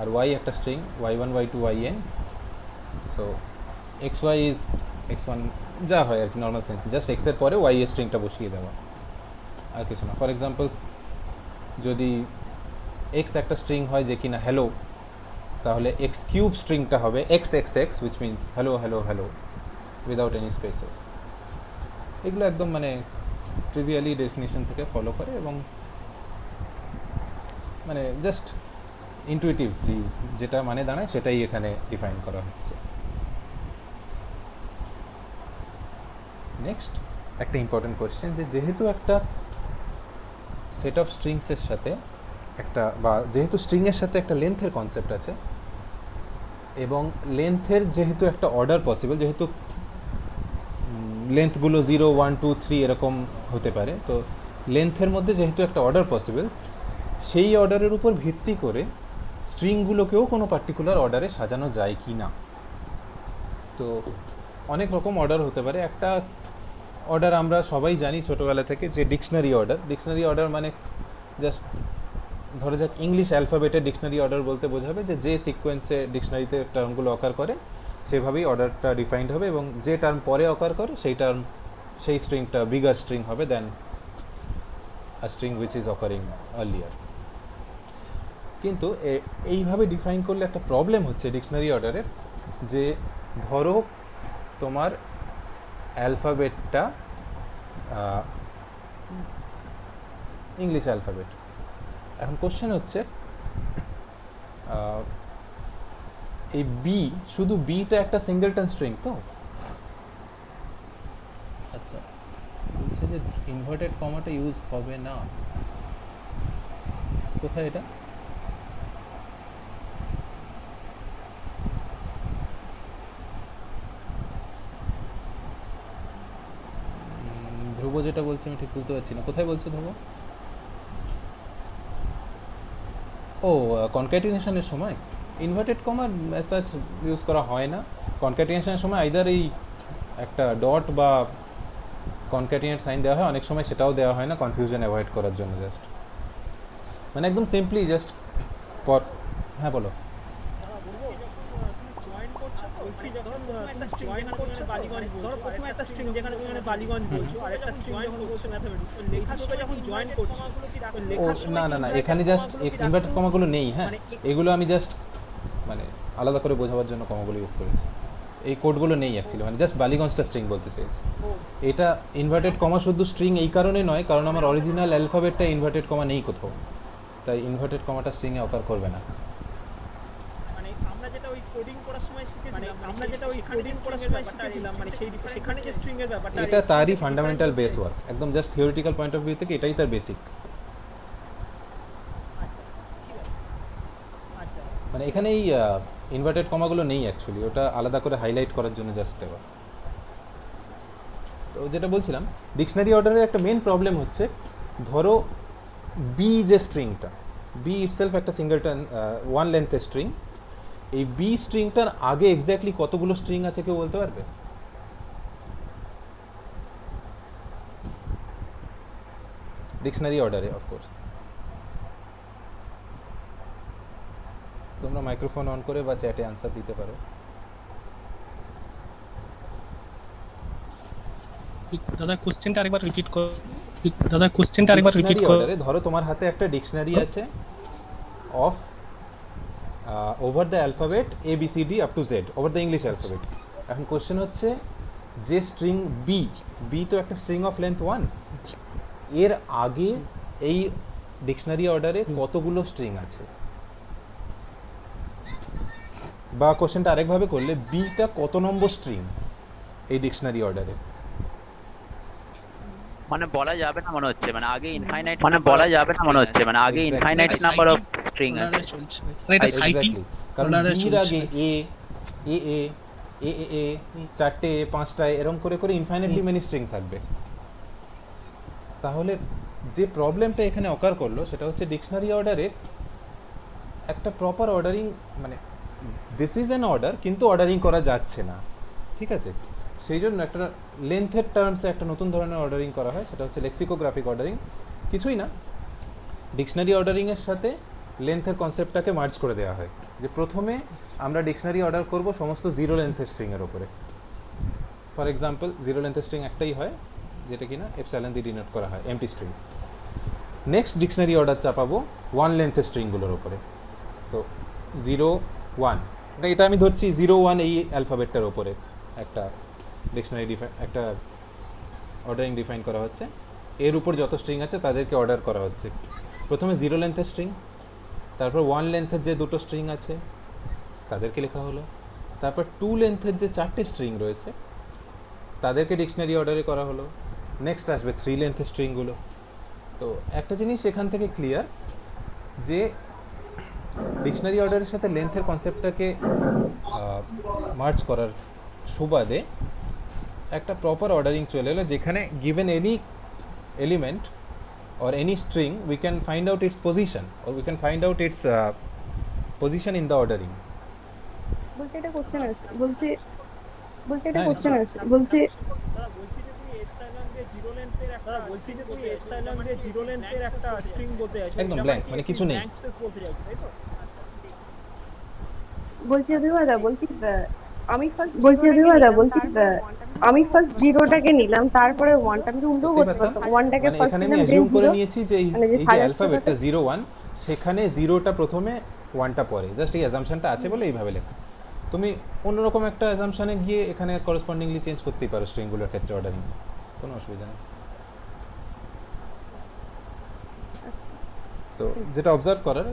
[SPEAKER 1] আর ওয়াই একটা string y1 y2 yn। So X Y is x1, যা হয় আর কি নর্মাল সেন্সে, জাস্ট এক্সের পরে ওয়াই এর স্ট্রিংটা বসিয়ে দেওয়া, আর কিছু না। ফর এক্সাম্পল, যদি এক্স একটা স্ট্রিং হয় যে কিনা হ্যালো, তাহলে এক্স কিউব স্ট্রিংটা হবে x x x, which means hello hello hello without any spaces. এগুলো একদম মানে ট্রিভিয়ালি ডেফিনিশন থেকে ফলো করে, এবং মানে জাস্ট ইনটুইটিভলি যেটা মানে দাঁড়ায় সেটাই এখানে ডিফাইন করা হচ্ছে। নেক্সট একটা ইম্পর্টেন্ট কোয়েশ্চেন, যে যেহেতু একটা সেট অফ স্ট্রিংসের সাথে একটা, বা যেহেতু স্ট্রিংয়ের সাথে একটা লেন্থের কনসেপ্ট আছে, এবং লেন্থের যেহেতু একটা অর্ডার পসিবল, যেহেতু লেন্থগুলো 0 1 2 3 এরকম হতে পারে, তো লেন্থের মধ্যে যেহেতু একটা অর্ডার পসিবল, সেই অর্ডারের উপর ভিত্তি করে স্ট্রিংগুলোকেও কোনো পার্টিকুলার অর্ডারে সাজানো যায় কি না। তো অনেক রকম অর্ডার হতে পারে। একটা অর্ডার আমরা সবাই জানি ছোটোবেলা থেকে, যে ডিকশনারি অর্ডার। ডিকশনারি অর্ডার মানে জাস্ট ধরে যাক ইংলিশ অ্যালফাবেটের ডিকশনারি অর্ডার বলতে বোঝাবে যে সিকোয়েন্সে ডিকশনারিতে টার্মগুলো অকার করে সেভাবেই অর্ডারটা ডিফাইন্ড হবে, এবং যে টার্ম পরে অকার করে সেই স্ট্রিংটা বিগার স্ট্রিং হবে then a string which is occurring earlier. কিন্তু এইভাবে ডিফাইন করলে একটা প্রবলেম হচ্ছে ডিকশনারি অর্ডারের, যে ধরো তোমার অ্যালফাবেটটা ইংলিশ অ্যালফাবেট। এখন কোশ্চেন হচ্ছে এই বি, শুধু বিটা একটা সিঙ্গেলটন স্ট্রিং তো? আচ্ছা, বলছে যে ইনভার্টেড কমাটা ইউজ হবে না। কোথায় এটা? ধ্রুব যেটা বলছে আমি ঠিক বুঝতে পারছি না, কোথায় বলছো ধ্রুব? ও, কনক্যাটিনেশনের সময় inverted comma as such use করা হয় না। কনক্যাটিনেশনের সময় আইদার এই একটা ডট বা কনক্যাটিনেট সাইন দেওয়া হয়, অনেক সময় সেটাও দেওয়া হয় না, কনফিউশন অ্যাভয়েড করার জন্য। জাস্ট মানে একদম সিম্পলি জাস্ট পর। হ্যাঁ বলো। না না না, এখানে জাস্ট ইনভার্টেড কমাগুলো নেই। হ্যাঁ, এগুলো আমি জাস্ট মানে আলাদা করে বোঝাবার জন্য কমাগুলো ইউজ করেছি। এই কোডগুলো নেই অ্যাকচুয়ালি, মানে জাস্ট বালিগঞ্জটা স্ট্রিং বলতে চেয়েছি। এটা ইনভার্টেড কমা শুধু স্ট্রিং এই কারণে নয়, কারণ আমার অরিজিনাল অ্যালফাবেটটা ইনভার্টেড কমা নেই কোথাও, তাই ইনভার্টেড কমাটা স্ট্রিংয়ে অকার করবে না। এটা তারই ফান্ডামেন্টাল বেস ওয়ার্ক, একদম just theoretical point of view থেকে এটাই তার বেসিক। মানে এখানে এই ইনভার্টেড কমাগুলো নেই অ্যাকচুয়ালি, ওটা আলাদা করে হাইলাইট করার জন্য জাস্ট দেওয়া। তো যেটা বলছিলাম, ডিকশনারি অর্ডারের একটা মেন প্রবলেম হচ্ছে, ধরো বি যে স্ট্রিংটা, বি ইটসেলফ একটা সিঙ্গেলটন ওয়ান লেন্থের স্ট্রিং, এই বি স্ট্রিংটার আগে এক্স্যাক্টলি কতগুলো স্ট্রিং আছে কেউ বলতে পারবে? ডিকশনারি অর্ডারে অফকোর্স। তোমরা মাইক্রোফোন অন করে বা চ্যাটে আনসার দিতে পারো।
[SPEAKER 5] দাদা কোশ্চেনটা আরেকবার রিপিট কর। দাদা কোশ্চেনটা আরেকবার রিপিট
[SPEAKER 1] ডিকশনারি
[SPEAKER 5] কর।
[SPEAKER 1] অর্ডারে ধরো তোমার হাতে একটা ডিকশনারি আছে of over the alphabet A B C D up to Z, over the English alphabet. এখন কোশ্চেন হচ্ছে যে স্ট্রিং বি, বি তো একটা স্ট্রিং অফ লেন্থ 1, এর আগে এই ডিকশনারি অর্ডারে কতগুলো স্ট্রিং আছে? বা কোশ্চেনটা আরেকভাবে করলে, বিটা কত নম্বর স্ট্রিং এই ডিকশনারি অর্ডারে?
[SPEAKER 6] মানে বলা যাবে না মনে হচ্ছে, মানে আগে ইনফাইনাইট, মানে বলা যাবে না মনে হচ্ছে, মানে আগে ইনফাইনাইট নাম্বার অফ স্ট্রিং আছে।
[SPEAKER 5] চলছে এটা সাইটিং।
[SPEAKER 1] কারণ বির আগে এ এ এ এ এ এ চারটে পাঁচটায় এরকম করে করে ইনফাইনাইটলি মেনি স্ট্রিং থাকবে। তাহলে যে প্রবলেমটা এখানে অকার করলো সেটা হচ্ছে ডিকশনারি অর্ডারে একটা প্রপার অর্ডারিং, মানে দিস ইজ অ্যান অর্ডার কিন্তু অর্ডারিং করা যাচ্ছে না, ঠিক আছে? সেই জন্য একটা লেন্থের টার্মসে একটা নতুন ধরনের অর্ডারিং করা হয়, সেটা হচ্ছে লেক্সিকোগ্রাফিক অর্ডারিং। কিছুই না, ডিকশনারি অর্ডারিংয়ের সাথে লেন্থের কনসেপ্টটাকে মার্জ করে দেওয়া হয়, যে প্রথমে আমরা ডিকশনারি অর্ডার করব সমস্ত জিরো লেন্থের স্ট্রিংয়ের ওপরে। ফর এক্সাম্পল, জিরো লেন্থের স্ট্রিং একটাই হয় যেটা কিনা এপসাইলন দিয়ে ডিনোট করা হয়, empty string. Next dictionary order চাপাবো ওয়ান লেন্থের স্ট্রিংগুলোর ওপরে। সো 0 1, এটা আমি ধরছি 0 1 এই অ্যালফাবেটটার ওপরে একটা ডিকশনারি একটা অর্ডারিং ডিফাইন করা হচ্ছে। এর উপর যত স্ট্রিং আছে তাদেরকে অর্ডার করা হচ্ছে। প্রথমে 0 লেন্থের স্ট্রিং, তারপর 1 লেন্থের যে দুটো স্ট্রিং আছে তাদেরকে লেখা হলো, তারপর 2 লেন্থের যে চারটে স্ট্রিং রয়েছে তাদেরকে ডিকশনারি অর্ডারে করা হলো। নেক্সট আসবে 3 লেন্থের স্ট্রিংগুলো। তো একটা জিনিস এখান থেকে ক্লিয়ার, যে ডিকশনারি অর্ডারের সাথে লেন্থের কনসেপ্টটাকে মার্জ করার সুবাদে একটা প্রপার অর্ডারিং চলে এলো, যেখানে given any element or any string we can find out its position or we can find out its position in the ordering.
[SPEAKER 2] বলছে এটা কোশ্চেন আছে, বলছে এটা
[SPEAKER 1] হ্যাঁ,
[SPEAKER 2] কোশ্চেন আছে, বলছে
[SPEAKER 7] বলছি যে তুমি এপসাইলন দিয়ে জিরো লেন্থের একটা, বলছি যে তুমি এপসাইলন দিয়ে জিরো লেন্থের একটা স্ট্রিং বলতে চাইছো,
[SPEAKER 1] একদম blank, মানে কিছু নেই।
[SPEAKER 7] ব্ল্যাঙ্ক স্পেস বলতে চাইছো, তাই তো?
[SPEAKER 2] বলছি দাদা, বলছি আমি ফার্স্ট জিরোটাকে নিলাম, তারপরে ওয়ানটা আমি তো উল্টো করতে পারতাম, ওয়ানটাকে
[SPEAKER 1] মানে
[SPEAKER 2] ফার্স্ট
[SPEAKER 1] এখানে আমি
[SPEAKER 2] নিলাম দেন
[SPEAKER 1] অ্যাজিউম করে
[SPEAKER 2] জিরো।
[SPEAKER 1] নিয়েছি যে এই
[SPEAKER 2] মানে যে
[SPEAKER 1] যে
[SPEAKER 2] সাজাচ্ছি
[SPEAKER 1] অ্যালফাবেটটা
[SPEAKER 2] ওটাকে।
[SPEAKER 1] 0 1, সেখানে 0টা প্রথমে 1টা পরে, জাস্ট এই অ্যাজাম্পশনটা আছে বলে এইভাবে লেখা। তুমি অন্যরকম একটা অ্যাজাম্পশনে গিয়ে এখানে করসপন্ডিংলি চেঞ্জ করতেই পারো স্ট্রিংগুলোর ক্ষেত্রে অর্ডারিং, কোনো অসুবিধা নেই। তো যেটা অবজার্ভ করার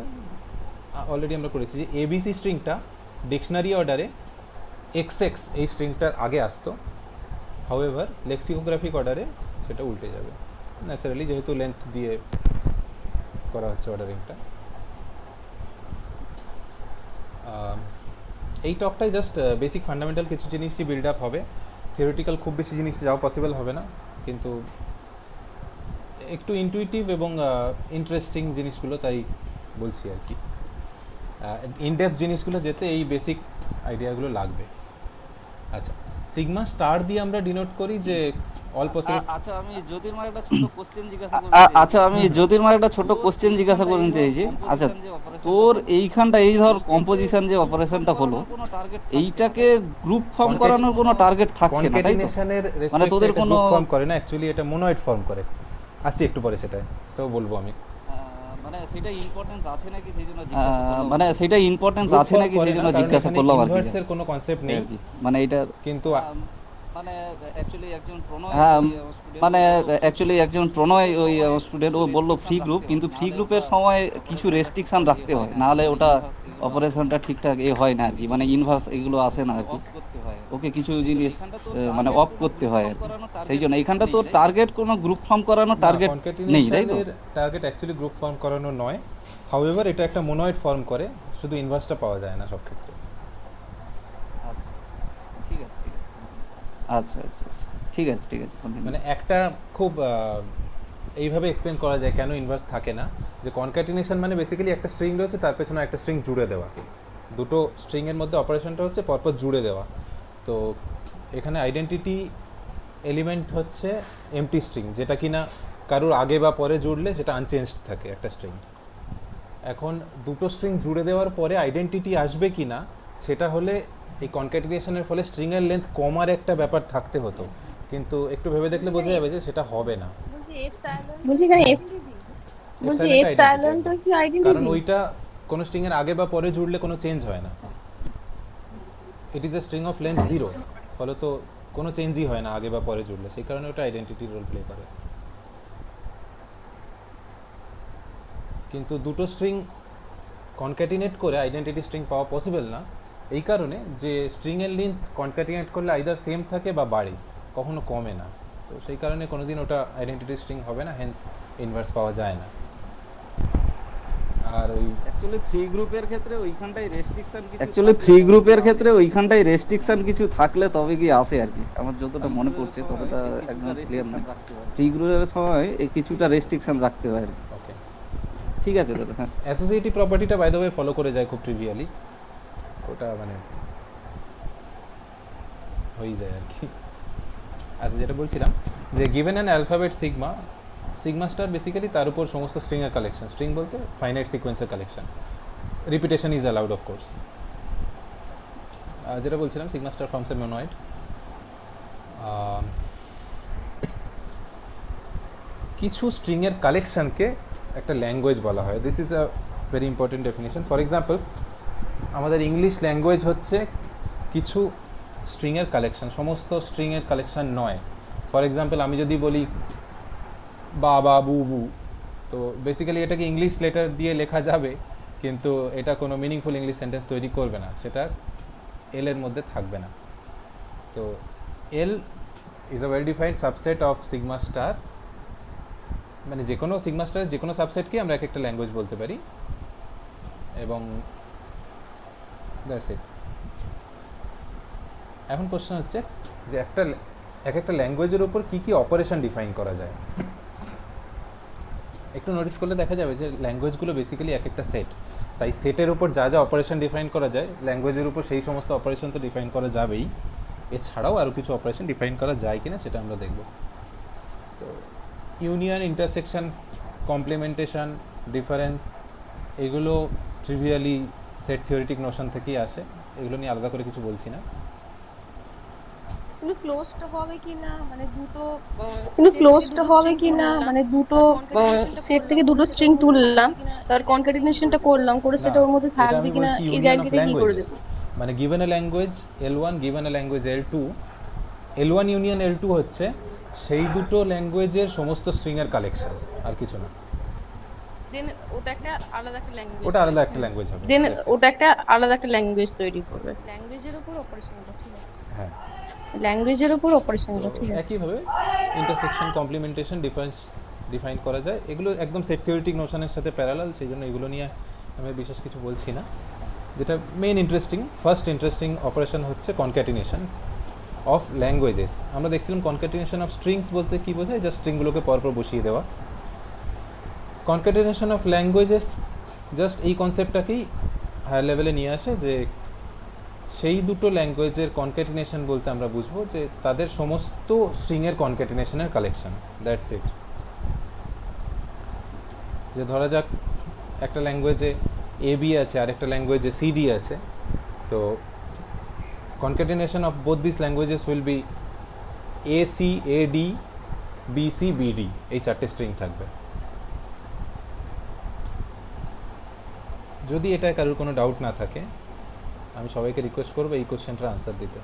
[SPEAKER 1] অলরেডি আমরা করেছি, যে এবিসি স্ট্রিংটা ডিকশনারি অর্ডারে XX এই স্ট্রিংটার আগে আসতো, হাউএভার লেক্সিকোগ্রাফিক অর্ডারে সেটা উল্টে যাবে ন্যাচারালি, যেহেতু লেন্থ দিয়ে করা হচ্ছে অর্ডারিংটা। এই টকটাই জাস্ট বেসিক ফান্ডামেন্টাল কিছু জিনিসই বিল্ড আপ হবে, থিওরিটিক্যাল খুব বেশি জিনিস যাওয়া পসিবল হবে না, কিন্তু একটু ইনটুইটিভ এবং ইন্টারেস্টিং জিনিসগুলো তাই বলছি আর কি। ইনডেপথ জিনিসগুলো যেতে এই বেসিক আইডিয়াগুলো লাগবে। আচ্ছা, সিগমা স্টার দিয়ে আমরা ডিনোট করি যে অল পসিবল।
[SPEAKER 8] আচ্ছা আমি জ্যোতির্ময় একটা ছোট কোশ্চেন জিজ্ঞাসা করে নিতে চাইছি। আচ্ছা তোর এইখানটা এই ধর কম্পোজিশন যে অপারেশনটা হলো, এইটাকে গ্রুপ ফর্ম করানোর কোনো টার্গেট থাকছে না, তাই তো?
[SPEAKER 1] কনক্যাটিনেশনের
[SPEAKER 8] মানে তোদের কোনো
[SPEAKER 1] গ্রুপ ফর্ম করে না, অ্যাকচুয়ালি এটা মনোয়েড ফর্ম করে। আসি একটু পরে সেটা তো বলবো আমি।
[SPEAKER 8] মানে সেটা ইম্পর্টেন্স আছে নাকি সেই জন্য জিজ্ঞাসা করলাম আর কি।
[SPEAKER 1] ইনভার্সের কোনো কনসেপ্ট নেই,
[SPEAKER 8] মানে এটা
[SPEAKER 1] কিন্তু
[SPEAKER 8] মানে অ্যাকচুয়ালি একজন প্রণয় ওই স্টুডেন্ট ও বললো ফ্রি গ্রুপ, কিন্তু ফ্রি গ্রুপের সময় কিছু রেস্ট্রিকশন রাখতে হয়, নাহলে ওটা অপারেশনটা ঠিকঠাক হয় না আর কি, মানে ইনভার্স এগুলো আসে না আর কি, ওকে কিছু জিনিস মানে অফ করতে হয় আর কি। সেই জন্য এইখানটা তো টার্গেট কোনো গ্রুপ ফর্ম করানো টার্গেট নেই, তাই তো?
[SPEAKER 1] টার্গেট অ্যাকচুয়ালি গ্রুপ ফর্ম করানো নয়, হাউএভার এটা একটা মনোয়েড ফর্ম করে, শুধু ইনভার্সটা পাওয়া যায় না সব ক্ষেত্রে।
[SPEAKER 8] আচ্ছা আচ্ছা আচ্ছা, ঠিক আছে ঠিক আছে, continue।
[SPEAKER 1] মানে একটা খুব এইভাবে এক্সপ্লেন করা যায় কেন ইনভার্স থাকে না, যে কনক্যাটিনেশন মানে বেসিক্যালি একটা স্ট্রিং রয়েছে তার পেছনে একটা স্ট্রিং জুড়ে দেওয়া, দুটো স্ট্রিংয়ের মধ্যে অপারেশনটা হচ্ছে পরপর জুড়ে দেওয়া। তো এখানে আইডেন্টিটি এলিমেন্ট হচ্ছে এমটি স্ট্রিং, যেটা কিনা কারোর আগে বা পরে জুড়লে সেটা আনচেঞ্জড থাকে একটা স্ট্রিং। এখন দুটো স্ট্রিং জুড়ে দেওয়ার পরে আইডেন্টিটি আসবে কি না সেটা হলে এই কনক্যাটিনেশনের ফলে স্ট্রিংয়ের লেন্থ কমার একটা ব্যাপার থাকতে হতো, কিন্তু একটু ভেবে দেখলে বোঝা যাবে যে সেটা হবে না।
[SPEAKER 2] বলছি এখানে বলছি
[SPEAKER 1] Epsilon টা
[SPEAKER 2] এপসাইলন
[SPEAKER 1] identity
[SPEAKER 2] তো কি
[SPEAKER 1] কারণ
[SPEAKER 2] আইডেন্টিটি?
[SPEAKER 1] ওইটা কোনো স্ট্রিংয়ের আগে বা পরে জুড়লে কোনো চেঞ্জ হয় না। It is a string of length 0, ফলে তো কোনো চেঞ্জই হয় না আগে বা পরে জুড়লে, সেই কারণে ওটা আইডেন্টিটি রোল প্লে করে। কিন্তু দুটো স্ট্রিং কনক্যাটিনেট করে আইডেন্টিটি স্ট্রিং পাওয়া পসিবল না, এই কারণে যে স্ট্রিংয়ের লেন্থ কনক্যাটিনেট করলে আইদার সেম থাকে বা বাড়ে, কখনো কমে না। তো সেই কারণে কোনোদিন ওটা আইডেন্টিটি স্ট্রিং হবে না, হেন্স ইনভার্স পাওয়া যায় না। আর ওই
[SPEAKER 8] অ্যাকচুয়ালি ফ্রি গ্রুপের ক্ষেত্রে ওইখানটায় রেস্ট্রিকশন কিছু থাকলে তবে কি আসে আর কি, আমার যতটা মনে পড়ছে ততটা একদম ক্লিয়ার না। ফ্রি গ্রুপের সময় এই কিছুটা রেস্ট্রিকশন রাখতে হয় আর কি।
[SPEAKER 1] ওকে,
[SPEAKER 8] ঠিক আছে দাদা, হ্যাঁ।
[SPEAKER 1] অ্যাসোসিয়েটিভ প্রপার্টিটা বাই দ্য ওয়ে ফলো করে যায় খুব ট্রিভিয়ালি, ওটা মানে হয়ে যায় আর কি। আচ্ছা, যেটা বলছিলাম যে given an alphabet sigma, sigma star basically তার উপর সমস্ত স্ট্রিংয়ের কালেকশন, স্ট্রিং বলতে ফাইনাইট সিকোয়েন্সের collection, repetition is allowed of course. যেটা বলছিলাম সিগমা স্টার ফর্মস এ মনোয়েড। কিছু স্ট্রিংয়ের কালেকশনকে একটা ল্যাঙ্গুয়েজ বলা হয়, this is a very important definition. For example, আমাদের ইংলিশ ল্যাঙ্গুয়েজ হচ্ছে কিছু স্ট্রিংয়ের কালেকশন, সমস্ত স্ট্রিংয়ের কালেকশন নয়। ফর এক্সাম্পল, আমি যদি বলি বাবা বুবু, তো বেসিক্যালি এটাকে ইংলিশ লেটার দিয়ে লেখা যাবে, কিন্তু এটা কোনো মিনিংফুল ইংলিশ সেন্টেন্স তৈরি করবে না, সেটা এল এর মধ্যে থাকবে না। তো এল is a well defined subset of sigma star, মানে যে কোনো সিগমা স্টারের যে কোনো সাবসেটকে আমরা এক একটা ল্যাঙ্গুয়েজ বলতে পারি, এবং দ্যাটস ইট। এখন কোশ্চেন হচ্ছে যে এক একটা ল্যাঙ্গুয়েজের উপর কী কী অপারেশন ডিফাইন করা যায়। একটু নোটিস করলে দেখা যাবে যে ল্যাঙ্গুয়েজগুলো বেসিক্যালি এক একটা সেট, তাই সেটের উপর যা যা অপারেশন ডিফাইন করা যায় ল্যাঙ্গুয়েজের উপর সেই সমস্ত অপারেশন তো ডিফাইন করা যাবেই, এছাড়াও আরও কিছু অপারেশন ডিফাইন করা যায় কিনা সেটা আমরা দেখব। তো ইউনিয়ন, ইন্টারসেকশন, কমপ্লিমেন্টেশন, ডিফারেন্স, এগুলো ট্রিভিয়ালি সেট থিওরিটিক নোশন থেকেই আসে, এগুলো নিয়ে আলাদা করে কিছু বলছি না।
[SPEAKER 2] কিন্তু ক্লোজড হবে কি না, মানে দুটো সেট থেকে দুটো স্ট্রিং তুললাম, তার কনক্যাটিনেশনটা করলাম, করে সেটা ওর মধ্যে থাকবে কিনা এই আইডেন্টিটি কি করে দেব?
[SPEAKER 1] মানে given a language L1, given a language L2, L1 union L2 হচ্ছে সেই দুটো ল্যাঙ্গুয়েজের সমস্ত স্ট্রিংয়ের কালেকশন, আর কিছু না।
[SPEAKER 2] দেন ওটা একটা আলাদা একটা ল্যাঙ্গুয়েজ,
[SPEAKER 1] ওটা আলাদা একটা ল্যাঙ্গুয়েজ হবে,
[SPEAKER 2] দেন ওটা একটা আলাদা একটা ল্যাঙ্গুয়েজ তৈরি করবে, ল্যাঙ্গুয়েজের উপর অপারেশনটা, ঠিক আছে?
[SPEAKER 1] হ্যাঁ,
[SPEAKER 2] ল্যাঙ্গুয়েজের উপর অপারেশনটা, ঠিক আছে?
[SPEAKER 1] একইভাবে ইন্টারসেকশন, কমপ্লিমেন্টেশন, ডিফারেন্স ডিফাইন করা যায়, এগুলো একদম সেট থিওরিটিক নোশনের সাথে প্যারালাল, সেই জন্য এগুলো নিয়ে আমি বিশেষ কিছু বলছি না। যেটা মেইন ফার্স্ট ইন্টারেস্টিং অপারেশন হচ্ছে কনক্যাটিনেশন অফ ল্যাঙ্গুয়েজেস। আমরা দেখছিলাম কনক্যাটিনেশন অফ স্ট্রিংস বলতে কী বোঝায়, জাস্ট স্ট্রিংগুলোকে পরপর বসিয়ে দেওয়া। কনক্যাটিনেশন অফ ল্যাঙ্গুয়েজেস জাস্ট এই কনসেপ্টটাকেই হায়ার লেভেলে নিয়ে আসে, যে সেই দুটো ল্যাঙ্গুয়েজের কনক্যাটিনেশন বলতে আমরা বুঝবো যে তাদের সমস্ত স্ট্রিংয়ের কনক্যাটিনেশনের কালেকশন, দ্যাটস ইট। যে ধরা যাক একটা ল্যাঙ্গুয়েজে AB আছে আর একটা ল্যাঙ্গুয়েজে CD আছে, তো concatenation of both these languages will be AC, AD, BC, BD, এই চারটে স্ট্রিং থাকবে। যদি এটা কারোর কোনো ডাউট না থাকে, আমি সবাইকে রিকোয়েস্ট করবো এই কোশ্চেনটার আনসার দিতে।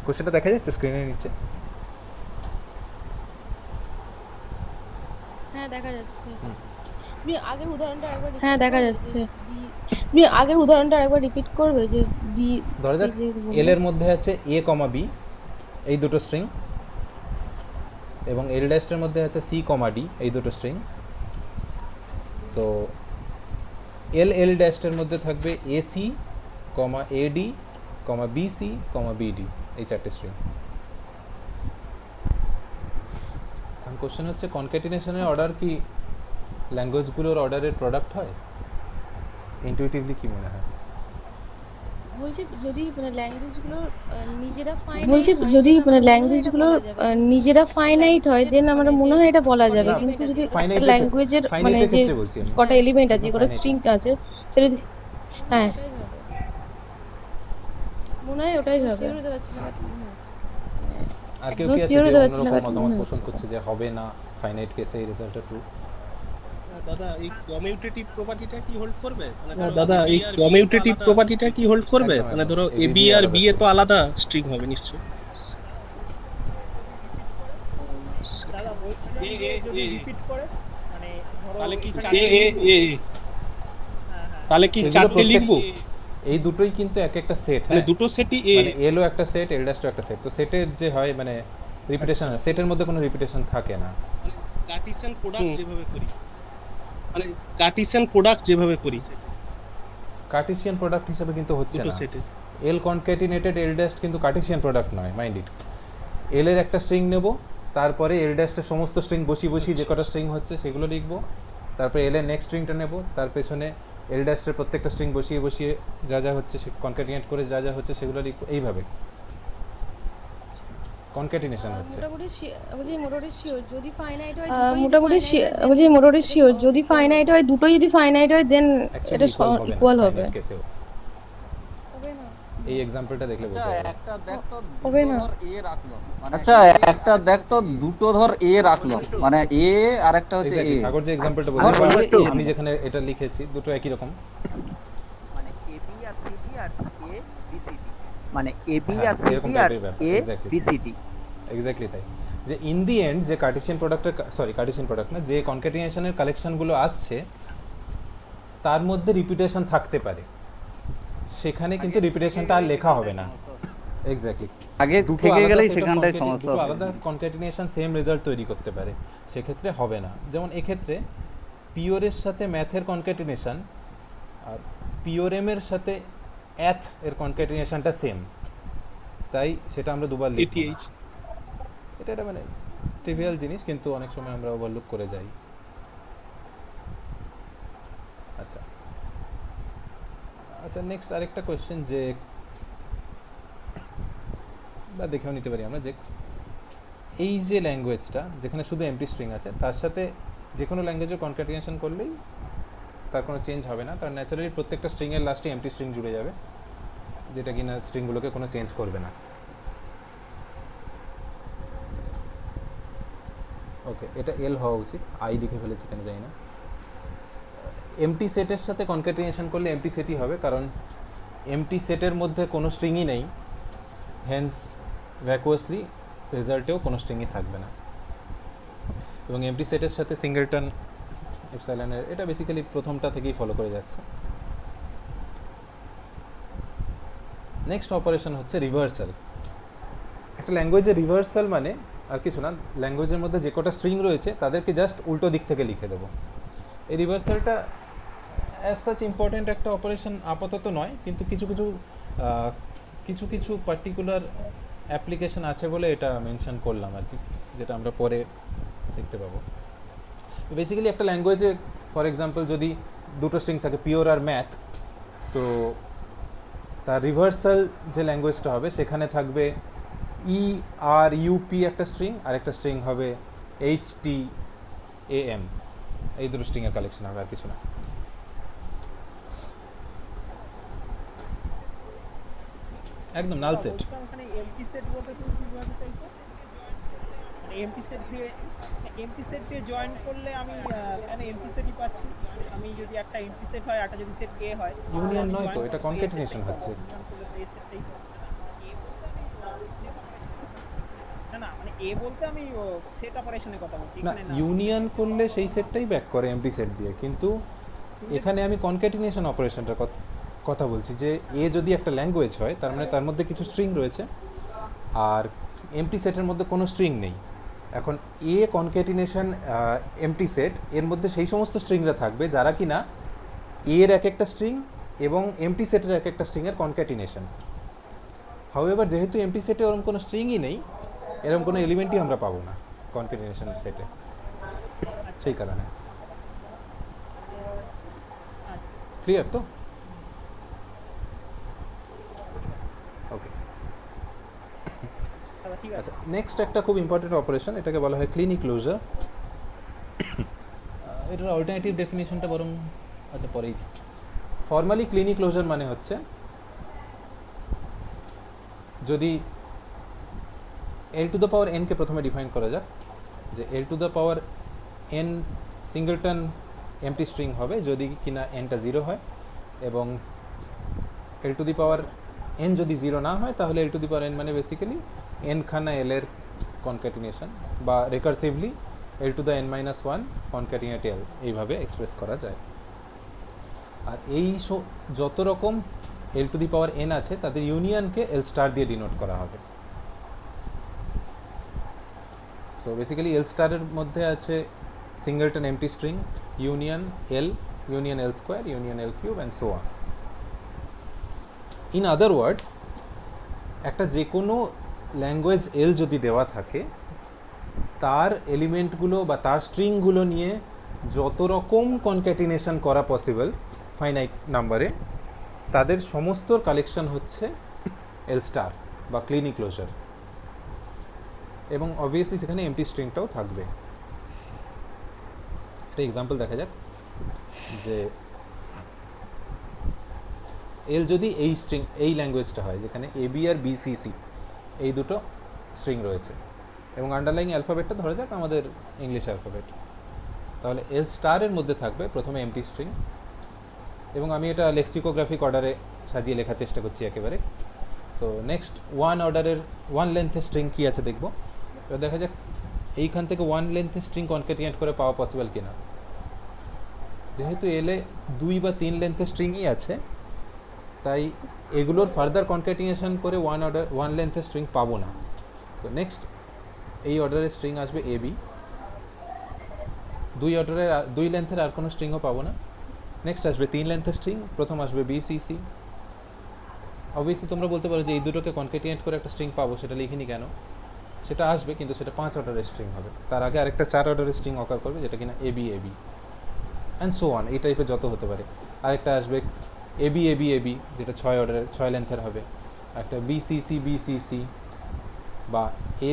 [SPEAKER 1] কোশ্চেনটা দেখা যাচ্ছে স্ক্রিনের নিচে?
[SPEAKER 4] হ্যাঁ দেখা যাচ্ছে।
[SPEAKER 2] আগের উদাহরণটা আরেকবার রিপিট করবে, যে বি
[SPEAKER 1] ধরা যাক এল এর মধ্যে আছে A, B, এই দুটো স্ট্রিং, এবং এল ড্যাশের মধ্যে আছে C, D, এই দুটো স্ট্রিং। তো এল ড্যাশের মধ্যে থাকবে AC, AD, BC, BD, এই চারটে স্ট্রিং। কোশ্চেন হচ্ছে কনক্যাটিনেশনের অর্ডার কি ল্যাঙ্গুয়েজগুলোর অর্ডারের প্রোডাক্ট হয়? ইনটুইটিভলি কি মনে হয়?
[SPEAKER 4] বলছি যদি মানে ল্যাঙ্গুয়েজগুলো নিজেরা
[SPEAKER 2] বলছি যদি মানে ল্যাঙ্গুয়েজগুলো নিজেরা ফাইনাইট হয় দেন আমার মনে হয় এটা বলা যাবে,
[SPEAKER 1] না,
[SPEAKER 2] কিন্তু যদি একটা
[SPEAKER 1] finite
[SPEAKER 2] ল্যাঙ্গুয়েজের মানে
[SPEAKER 1] ফাইনাইটের
[SPEAKER 2] যে
[SPEAKER 1] ক্ষেত্রে বলছি আমি।
[SPEAKER 2] কটা এলিমেন্ট আছে, কটা
[SPEAKER 1] Finite।
[SPEAKER 2] স্ট্রিং আছে, সেটা যদি- হ্যাঁ মনে হয় ওটাই হবে।
[SPEAKER 1] আর কেউ
[SPEAKER 2] একদম
[SPEAKER 1] কি আছে
[SPEAKER 2] sure
[SPEAKER 1] যে
[SPEAKER 2] হতে পারছি না,
[SPEAKER 1] অন্যরকম
[SPEAKER 2] but
[SPEAKER 1] মতামত
[SPEAKER 2] মনে
[SPEAKER 1] পোষণ করছে যে হবে না ফাইনাইট কেসে এই রেজাল্টটা ট্রু?
[SPEAKER 5] দাদা এই কমিউটেটিভ প্রপার্টিটা কি হোল্ড করবে? দাদা এই কমিউটেটিভ প্রপার্টিটা কি হোল্ড করবে?
[SPEAKER 1] একদম,
[SPEAKER 5] মানে
[SPEAKER 1] একদম।
[SPEAKER 5] ধরো
[SPEAKER 1] A,
[SPEAKER 5] এ
[SPEAKER 1] B,
[SPEAKER 5] বি আর
[SPEAKER 1] আলাদা
[SPEAKER 5] বি এ
[SPEAKER 1] string।
[SPEAKER 5] তো আলাদা স্ট্রিং হবে নিশ্চয়ই।
[SPEAKER 7] দাদা বলছিলাম যে যদি রিপিট করে মানে ধরো
[SPEAKER 5] তাহলে কি
[SPEAKER 7] এখানে-
[SPEAKER 5] চারটে তাহলে কি
[SPEAKER 1] এগুলো
[SPEAKER 5] চারটে
[SPEAKER 1] প্রত্যেক-
[SPEAKER 5] লিখবো?
[SPEAKER 1] এই দুটোই কিন্তু এক একটা সেট,
[SPEAKER 5] মানে
[SPEAKER 1] হ্যাঁ,
[SPEAKER 5] দুটো সেটই
[SPEAKER 1] মানে এলও একটা সেট, এল ড্যাশও একটা সেট। তো সেটের যে হয় মানে রিপিটেশন, সেটের মধ্যে কোনো রিপিটেশন থাকে না।
[SPEAKER 5] কার্টিসিয়ান প্রোডাক্ট যেভাবে করি, মানে কার্টিসিয়ান প্রোডাক্ট যেভাবে করি
[SPEAKER 1] কার্টেসিয়ান প্রোডাক্ট হিসেবে কিন্তু হচ্ছে
[SPEAKER 5] দুটো
[SPEAKER 1] না।
[SPEAKER 5] সেটে।
[SPEAKER 1] এল কনক্যাটিনেটেড এল ড্যাশ কিন্তু কার্টেসিয়ান প্রোডাক্ট নয়, মাইন্ড ইট। এল এর একটা স্ট্রিং নেব, তারপরে এল ড্যাশের সমস্ত স্ট্রিং বসিয়ে যে কটা স্ট্রিং হচ্ছে সেগুলো লিখবো, তারপরে এল এর নেক্সট স্ট্রিংটা নেব, তার পেছনে এল ড্যাশের প্রত্যেকটা স্ট্রিং বসিয়ে যা যা হচ্ছে সে কনক্যাটিনেট করে যা যা হচ্ছে সেগুলো লিখবো, এইভাবে কনক্যাটিনেশন হচ্ছে।
[SPEAKER 4] মোটামুটি মোটামুটি শিওর যদি ফাইনাইট হয়
[SPEAKER 2] মোটামুটি শিওর যদি ফাইনাইট হয়, দুটো যদি ফাইনাইট হয় দেন এটা ইকুয়াল হবে।
[SPEAKER 1] কেসেও এই এক্সাম্পলটা দেখলে
[SPEAKER 8] আচ্ছা
[SPEAKER 1] বোঝা যাবে।
[SPEAKER 8] একটা দেখ তো
[SPEAKER 2] হবে না।
[SPEAKER 8] ধর এ রাখলো, আচ্ছা একটা দেখ তো দুটো ধর এ রাখলো, মানে এ আর একটা হচ্ছে এ।
[SPEAKER 1] Exactly, সাগর যে এক্সাম্পলটা
[SPEAKER 8] আমার
[SPEAKER 1] বলছে,
[SPEAKER 8] বলবো একটু।
[SPEAKER 1] আমি যেখানে এটা লিখেছি দুটো একই রকম।
[SPEAKER 6] মানে এ বি আর সি ডি আর এ বি সি ডি, মানে এ বি
[SPEAKER 1] হ্যাঁ,
[SPEAKER 6] আর সি
[SPEAKER 1] এরকম
[SPEAKER 6] ডি আর
[SPEAKER 1] type এর ব্যাপার,
[SPEAKER 6] A
[SPEAKER 1] exactly।
[SPEAKER 6] B C D.
[SPEAKER 1] Exactly তাই, যে ইন দি এন্ড যে কার্টেসিয়ান প্রোডাক্ট না, যে কনক্যাটিনেশনের কালেকশনগুলো আসছে তার মধ্যে রিপিটেশন থাকতে পারে, সেখানে কিন্তু রিপিটেশনটা আর লেখা হবে না। এক্স্যাক্টলি,
[SPEAKER 8] আগে থেকে গেলেই সেখানটায় সমস্যা
[SPEAKER 1] দুটো
[SPEAKER 8] হবে।
[SPEAKER 1] আলাদা কনক্যাটিনেশন সেম রেজাল্ট তৈরি করতে পারে, সেক্ষেত্রে হবে না। যেমন এক্ষেত্রে পিওরের সাথে ম্যাথের কনক্যাটিনেশন আর পিওরেমের সাথে অ্যাথ এর কনক্যাটিনেশনটা সেম, তাই সেটা আমরা দুবার লিখব না।
[SPEAKER 5] ATH
[SPEAKER 1] এটা একটা মানে ট্রিভিয়াল জিনিস, কিন্তু অনেক সময় আমরা ওভারলুক করে যাই। আচ্ছা আচ্ছা, নেক্সট আরেকটা কোয়েশ্চেন, যে বা দেখেও নিতে পারি আমরা, যে এই যে ল্যাঙ্গুয়েজটা যেখানে শুধু এমটি স্ট্রিং আছে, তার সাথে যে কোনো ল্যাঙ্গুয়েজের কনক্যাটিনেশন করলেই তার কোনো চেঞ্জ হবে না, কারণ ন্যাচারালি প্রত্যেকটা স্ট্রিংয়ের লাস্টে এমটি স্ট্রিং জুড়ে যাবে, যেটা কিনা স্ট্রিংগুলোকে কোনো চেঞ্জ করবে না। ওকে, এটা এল হওয়া উচিত, আই লিখে ফেলেছি কেন জানি না। এমটি সেটের সাথে কনক্যাটিনেশন করলে এমটি সেটই হবে, কারণ এমটি সেটের মধ্যে কোনো স্ট্রিংই নেই, হেন্স ভ্যাকুয়াসলি রেজাল্টেও কোনো স্ট্রিংই থাকবে না। এবং এমটি সেটের সাথে সিঙ্গেলটন এপসাইলনের, এটা বেসিক্যালি প্রথমটা থেকেই ফলো করে যাচ্ছে। নেক্সট অপারেশন হচ্ছে রিভার্সাল। একটা ল্যাঙ্গুয়েজের রিভার্সাল মানে আর কিছু না, ল্যাঙ্গুয়েজের মধ্যে যে কটা স্ট্রিং রয়েছে তাদেরকে জাস্ট উল্টো দিক থেকে লিখে দেবো। এই রিভার্সালটা অ্যাজ সাচ ইম্পর্ট্যান্ট একটা অপারেশন আপাতত নয়, কিন্তু কিছু কিছু পার্টিকুলার অ্যাপ্লিকেশন আছে বলে এটা মেনশন করলাম আর কি, যেটা আমরা পরে দেখতে পাবো। বেসিক্যালি একটা ল্যাঙ্গুয়েজে ফর এক্সাম্পল যদি দুটো স্ট্রিং থাকে, পিওর আর ম্যাথ, তো তার রিভার্সাল যে ল্যাঙ্গুয়েজটা হবে সেখানে থাকবে ই আর ইউপি একটা স্ট্রিং, আর একটা স্ট্রিং হবে এইচ টি এ এম, এই দুটো স্ট্রিংয়ের কালেকশন হবে, আর কিছু না। একদম নাল সেট।
[SPEAKER 7] ওখানে এমটি সেট বলতে তুমি কি বোঝাতে চাইছো? মানে এমটি সেট দিয়ে জয়েন করলে আমি কেন এমটি সেটই পাচ্ছি? আমি যদি একটা এমটি সেট হয়, একটা যদি সেট এ হয়,
[SPEAKER 1] ইউনিয়ন নয় তো, এটা কনক্যাটিনেশন হচ্ছে।
[SPEAKER 7] না না, মানে এ বলতে আমি সেট অপারেশনের কথা বলছি।
[SPEAKER 1] না,
[SPEAKER 7] এখানে না,
[SPEAKER 1] ইউনিয়ন করলে সেই সেটটাই ব্যাক করে এমটি সেট দিয়ে, কিন্তু এখানে আমি কনক্যাটিনেশন অপারেশনটার কথা বলছি, যে এ যদি একটা ল্যাঙ্গুয়েজ হয় তার মানে তার মধ্যে কিছু স্ট্রিং রয়েছে আর এমটি সেটের মধ্যে কোনো স্ট্রিং নেই। এখন এ কনক্যাটিনেশন এমটি সেট, এর মধ্যে সেই সমস্ত স্ট্রিংরা থাকবে যারা কিনা এর এক একটা স্ট্রিং এবং এমটি সেটের এক একটা স্ট্রিংয়ের কনক্যাটিনেশন। হাউএভার যেহেতু এমটি সেটে ওরকম কোনো স্ট্রিংই নেই, এরকম কোনো এলিমেন্টই আমরা পাবো না, কনক্যাটিনেশন সেটে, সেই কারণে।
[SPEAKER 7] আচ্ছা
[SPEAKER 1] ক্লিয়ার তো? ওকে,
[SPEAKER 7] দাদা ঠিক আছে।
[SPEAKER 1] আচ্ছা নেক্সট একটা খুব ইম্পর্টেন্ট অপারেশন, এটাকে বলা হয় ক্লিনিক ক্লোজার। এটার অল্টারনেটিভ ডেফিনেশনটা বরং আচ্ছা পরেই। ফর্মালি ক্লিনিক ক্লোজার মানে হচ্ছে যদি L to the power n কে প্রথমে ডিফাইন করা যাক, যে L to the power n singleton empty string হবে যদি কিনা এনটা 0 হয়, এবং এল টু দি পাওয়ার এন যদি 0 না হয় তাহলে L to the power n মানে বেসিক্যালি এন খানা এল এর কনক্যাটিনেশন, বা recursively L to the n minus 1 concatenate L, এইভাবে এক্সপ্রেস করা যায়। আর এই যত রকম এল টু দি পাওয়ার এন আছে তাদের ইউনিয়নকে এল স্টার দিয়ে ডিনোট করা হবে। সো বেসিক্যালি এল স্টারের মধ্যে আছে singleton empty string, union L square, union L cube and so on. In other words, একটা যে কোনো ল্যাঙ্গুয়েজ এল যদি দেওয়া থাকে, তার এলিমেন্টগুলো বা তার স্ট্রিংগুলো নিয়ে যত রকম কনক্যাটিনেশন করা পসিবল ফাইনাইট নাম্বারে, তাদের সমস্তর কালেকশন হচ্ছে এল স্টার বা ক্লিনিক ক্লোজার, এবং অবভিয়াসলি সেখানে এমটি স্ট্রিংটাও থাকবে। একটা এক্সাম্পল দেখা যাক, যে এল যদি এই ল্যাঙ্গুয়েজটা হয় যেখানে এবি আর বিসিসি এই দুটো স্ট্রিং রয়েছে, এবং আন্ডারলাইং অ্যালফাবেটটা ধরা যাক আমাদের ইংলিশ অ্যালফাবেট, তাহলে এল স্টারের মধ্যে থাকবে প্রথমে এমটি স্ট্রিং, এবং আমি এটা লেক্সিকোগ্রাফিক অর্ডারে সাজিয়ে লেখার চেষ্টা করছি একেবারে। তো নেক্সট ওয়ান লেন্থের স্ট্রিং কী আছে দেখব। এবার দেখা যাক এইখান থেকে ওয়ান লেন্থের স্ট্রিং কনক্যাটিনেট করে পাওয়া পসিবল কিনা। যেহেতু এলে 2 বা 3 লেন্থের স্ট্রিংই আছে, তাই এগুলোর ফার্দার কনক্যাটিনেশন করে ওয়ান লেন্থের স্ট্রিং পাবো না। তো নেক্সট এই অর্ডারের স্ট্রিং আসবে এবি, 2 লেন্থের আর কোনো স্ট্রিংও পাবো না। নেক্সট আসবে 3 লেন্থের স্ট্রিং, প্রথম আসবে বিসিসি। অবভিয়াসলি তোমরা বলতে পারো যে এই দুটোকে কনক্যাটিনেট করে একটা স্ট্রিং পাবো, সেটা লিখিনি কেন? সেটা আসবে, কিন্তু সেটা 5 অর্ডারের স্ট্রিং হবে, তার আগে আরেকটা 4 অর্ডারের স্ট্রিং অকার করবে যেটা কিনা এবি অ্যান্ড সো অন, এই টাইপের যত হতে পারে। আরেকটা আসবে এবি যেটা 6 লেন্থের হবে, একটা বিসিসি বা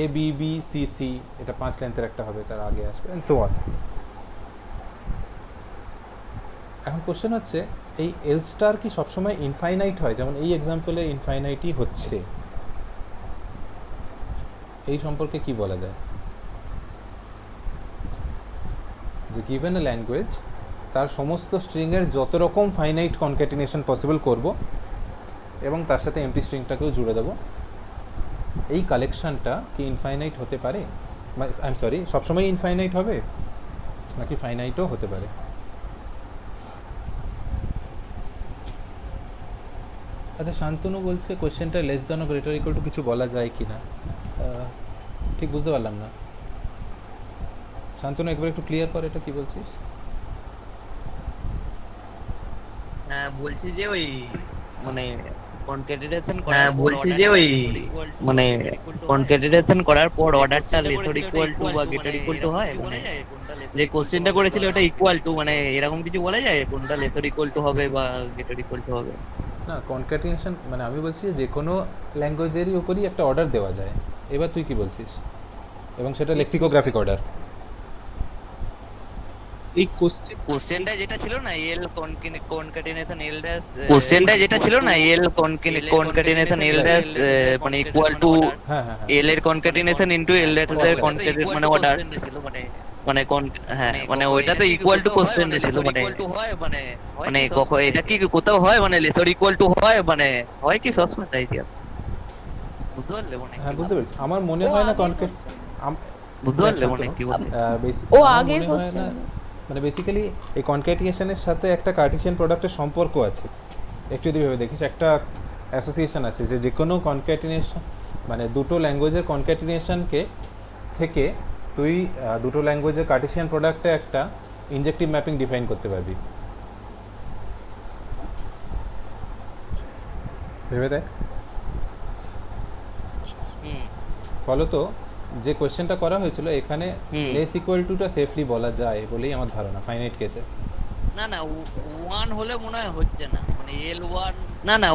[SPEAKER 1] এবিবিসিসি, এটা 5 লেন্থের একটা হবে, তার আগে আসবে অ্যান্ড সো অন। এখন কোশ্চেন হচ্ছে, এই এল স্টার কি সবসময় ইনফাইনাইট হয়? যেমন এই এক্সাম্পলে ইনফাইনাইটই হচ্ছে, এই সম্পর্কে কি বলা যায়? যে গিভেন এ ল্যাঙ্গুয়েজ, তার সমস্ত স্ট্রিংয়ের যত রকম ফাইনাইট কনক্যাটিনেশন পসিবল করব, এবং তার সাথে এমটি স্ট্রিংটাকেও জুড়ে দেবো, এই কালেকশনটা কি ইনফাইনাইট হতে পারে? আই এম সরি, সবসময় ইনফাইনাইট হবে নাকি ফাইনাইটও হতে পারে? আচ্ছা, শান্তনু বলছে কোয়েশ্চেনটা less than or greater equal to কিছু বলা যায় কি না, ঠিক বুঝতে পারলাম না। শান্তনু একবার একটু ক্লিয়ার কর, এটা কি বলছিস?
[SPEAKER 6] বলছি যে ওই মানে কনক্যাটিনেশন করার পর অর্ডারটা লেসর ইকুয়াল টু বা গ্রেটার ইকুয়াল টু হয়, মানে যে কোশ্চেনটা করেছিল ওটা ইকুয়াল টু, মানে এরকম কিছু বলা যায় কোনটা লেসর ইকুয়াল টু হবে বা গ্রেটার ইকুয়াল টু হবে?
[SPEAKER 1] না, কনক্যাটিনেশন মানে আমি বলছি যে কোনো ল্যাঙ্গুয়েজেরই উপরই একটা অর্ডার দেওয়া যায়। এবার তুই কি বলছিস? এবং সেটা লেক্সিকোগ্রাফিক অর্ডার।
[SPEAKER 5] এই
[SPEAKER 6] কোশ্চেনটা যেটা ছিল না এল কনক্যাটিনেশন এল ড্যাশ, কোশ্চেনটা যেটা ছিল না এল কনক্যাটিনেশন এল ড্যাশ মানে ইকুয়াল টু এল এর কনক্যাটিনেশন ইনটু এল ড্যাশ এর কনক্যাটিনেশন মানে অর্ডার, মানে হ্যাঁ মানে ওইটা তো ইকুয়াল টু কোশ্চেন ছিল, মানে কখন এটা কি কোথাও হয় মানে লেসর ইকুয়াল টু হয়, মানে হয় কি সবসময় তাই কি বুঝতে পারলে? মানে
[SPEAKER 1] হ্যাঁ, বুঝতে পেরেছি। আমার মনে হয় না
[SPEAKER 6] বুঝতে পারলে মানে কি বলতে
[SPEAKER 2] ও আগের
[SPEAKER 1] হয় না, মানে বেসিক্যালি এই কনক্যাটিনেশনের সাথে একটা কার্টেসিয়ান প্রোডাক্টের সম্পর্ক আছে। একটু যদি ভেবে দেখিস, একটা অ্যাসোসিয়েশন আছে যে কোনো কনক্যাটিনেশন মানে দুটো ল্যাঙ্গুয়েজের কনক্যাটিনেশনকে থেকে তুই দুটো ল্যাঙ্গুয়েজের কার্টেসিয়ান প্রোডাক্টে একটা ইনজেক্টিভ ম্যাপিং ডিফাইন করতে পারবি। ভেবে দেখ। ফলত যে কোশ্চেনটা করা হয়েছিল এখানে
[SPEAKER 6] হুম।
[SPEAKER 1] লেস ইকুয়াল টুটা সেফলি বলা যায় বলেই আমার ধারণা ফাইনাইট কেসে।
[SPEAKER 6] না না, ওয়ান হলে মনে হয় হচ্ছে না, মানে এল ওয়ান, না না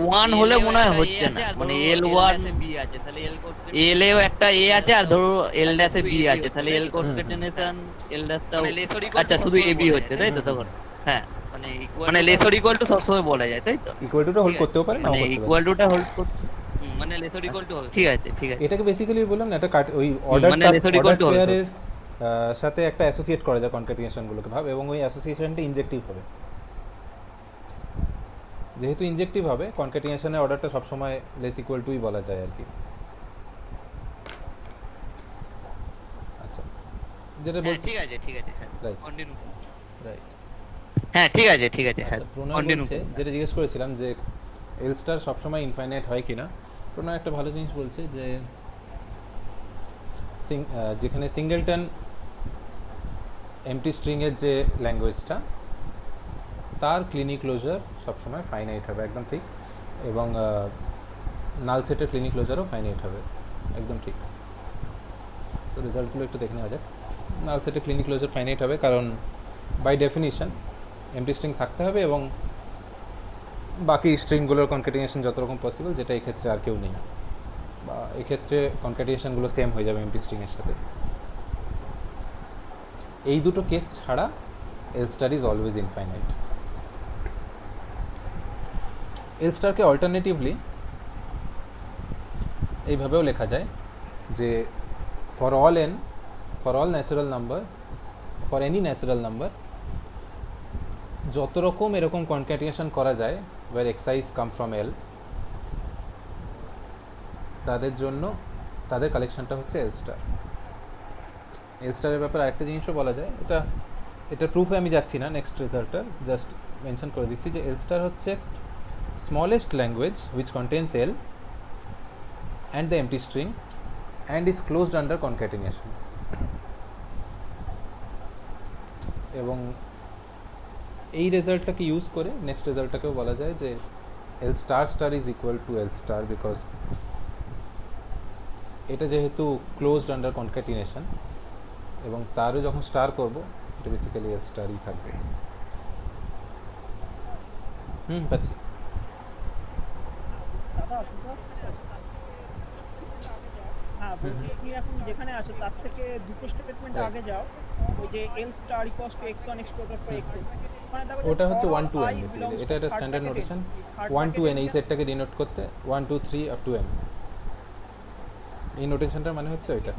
[SPEAKER 6] ওয়ান হলে মনে হয় হচ্ছে না, মানে এল ওয়ান বি আছে, তাহলে এল এও একটা এ আছে, আর ধরো এল ড্যাশে বি আছে, তাহলে এল কনকেটিনেশন এল ড্যাশটা, আচ্ছা শুধু এ বি হচ্ছে তাই তো তখন? হ্যাঁ, মানে লেসর ইকুয়াল টু সবসময় বলা যায় তাই তো?
[SPEAKER 1] ইকুয়াল টুটা হোল্ড করতেও পারে, নাও
[SPEAKER 6] মানে
[SPEAKER 1] করতে পারে।
[SPEAKER 6] ইকুয়াল টুটা হোল্ড করতে, মানে লেসর ইকুয়াল টু, ঠিক আছে ঠিক আছে।
[SPEAKER 1] এটাকে বেসিক্যালি বললাম না, এটা ওই অর্ডার
[SPEAKER 6] মানে lesser equal to
[SPEAKER 1] পেয়ারের সাথে একটা অ্যাসোসিয়েট করা যায় কনকাটিনেশন গুলোকে ভাব, এবং ওই অ্যাসোসিয়েশনটা ইনজেক্টিভ হবে। যেহেতু ইনজেক্টিভ হবে, কনকাটিনেশনের অর্ডারটা সবসময় লেস ইকুয়াল টুই বলা যায় আর কি। আচ্ছা, যেটা
[SPEAKER 6] হ্যাঁ,
[SPEAKER 1] বলছি
[SPEAKER 6] ঠিক আছে ঠিক আছে, হ্যাঁ
[SPEAKER 1] রাইট
[SPEAKER 6] কন্টিনিউ।
[SPEAKER 1] রাইট।
[SPEAKER 6] হ্যাঁ ঠিক আছে ঠিক আছে, হ্যাঁ
[SPEAKER 1] আচ্ছা, প্রণয়
[SPEAKER 6] কন্টিনিউ।
[SPEAKER 1] বলছে, যেটা জিজ্ঞেস করেছিলাম যে এল স্টার সবসময় ইনফাইনাইট হয় কিনা, প্রণয় একটা ভালো জিনিস বলছে যে যেখানে সিঙ্গেলটন এমটি স্ট্রিংয়ের যে ল্যাঙ্গুয়েজটা, তার ক্লিনিক ক্লোজার সবসময় ফাইনাইট হবে, একদম ঠিক। এবং নাল সেটের ক্লিনিক ক্লোজারও ফাইনাইট হবে, একদম ঠিক। তো রেজাল্টগুলো একটু দেখে নেওয়া যাক। নাল সেটের ক্লিনিক ক্লোজার ফাইনাইট হবে কারণ বাই ডেফিনিশন এমটি স্ট্রিং থাকতে হবে, এবং বাকি স্ট্রিংগুলোর কনকাটিনেশন যত রকম পসিবল, যেটা এই ক্ষেত্রে আর কেউ নেই, বা এক্ষেত্রে কনকাটিনেশনগুলো সেম হয়ে যাবে এমটি স্ট্রিংয়ের সাথে। এই দুটো কেস ছাড়া L star is always infinite. L স্টারকে অল্টারনেটিভলি এইভাবেও লেখা যায় যে for all natural number, for any natural number, যত রকম এরকম কনক্যাটিনেশন করা যায় where x i's come from L, তাদের জন্য তাদের কালেকশনটা হচ্ছে এল স্টার। এল স্টারের ব্যাপারে আরেকটা জিনিসও বলা যায়, এটা প্রুফে আমি যাচ্ছি না, নেক্সট রেজাল্টটার জাস্ট মেনশন করে দিচ্ছি যে এল স্টার হচ্ছে smallest language which contains L and the empty string and is closed under concatenation. এবং এই রেজাল্টটাকে ইউজ করে নেক্সট রেজাল্টটাকেও বলা যায় যে L star star is equal to L star, because এটা যেহেতু ক্লোজড আন্ডার কনক্যাটিনেশন, এবং তারও যখন স্টার করব, এটা বেসিক্যালি এল স্টারই থাকবে। পাচ্ছি।
[SPEAKER 7] দাদা শুনতে পাচ্ছেন? হ্যাঁ বলছি, তুমি এখন যেখানে আছো তার থেকে দুটো স্টেটমেন্ট আগে যাও, ওই যে L star equals to x1 explore for xn, মানে দেখো
[SPEAKER 1] ওটা হচ্ছে 1 to n বেসিক্যালি, এটা একটা স্ট্যান্ডার্ড নোটেশন 1 to n, এই সেটটাকে ডিনোট করতে 1 2 3 আপ টু n, এই নোটেশনটার মানে হচ্ছে ওইটা।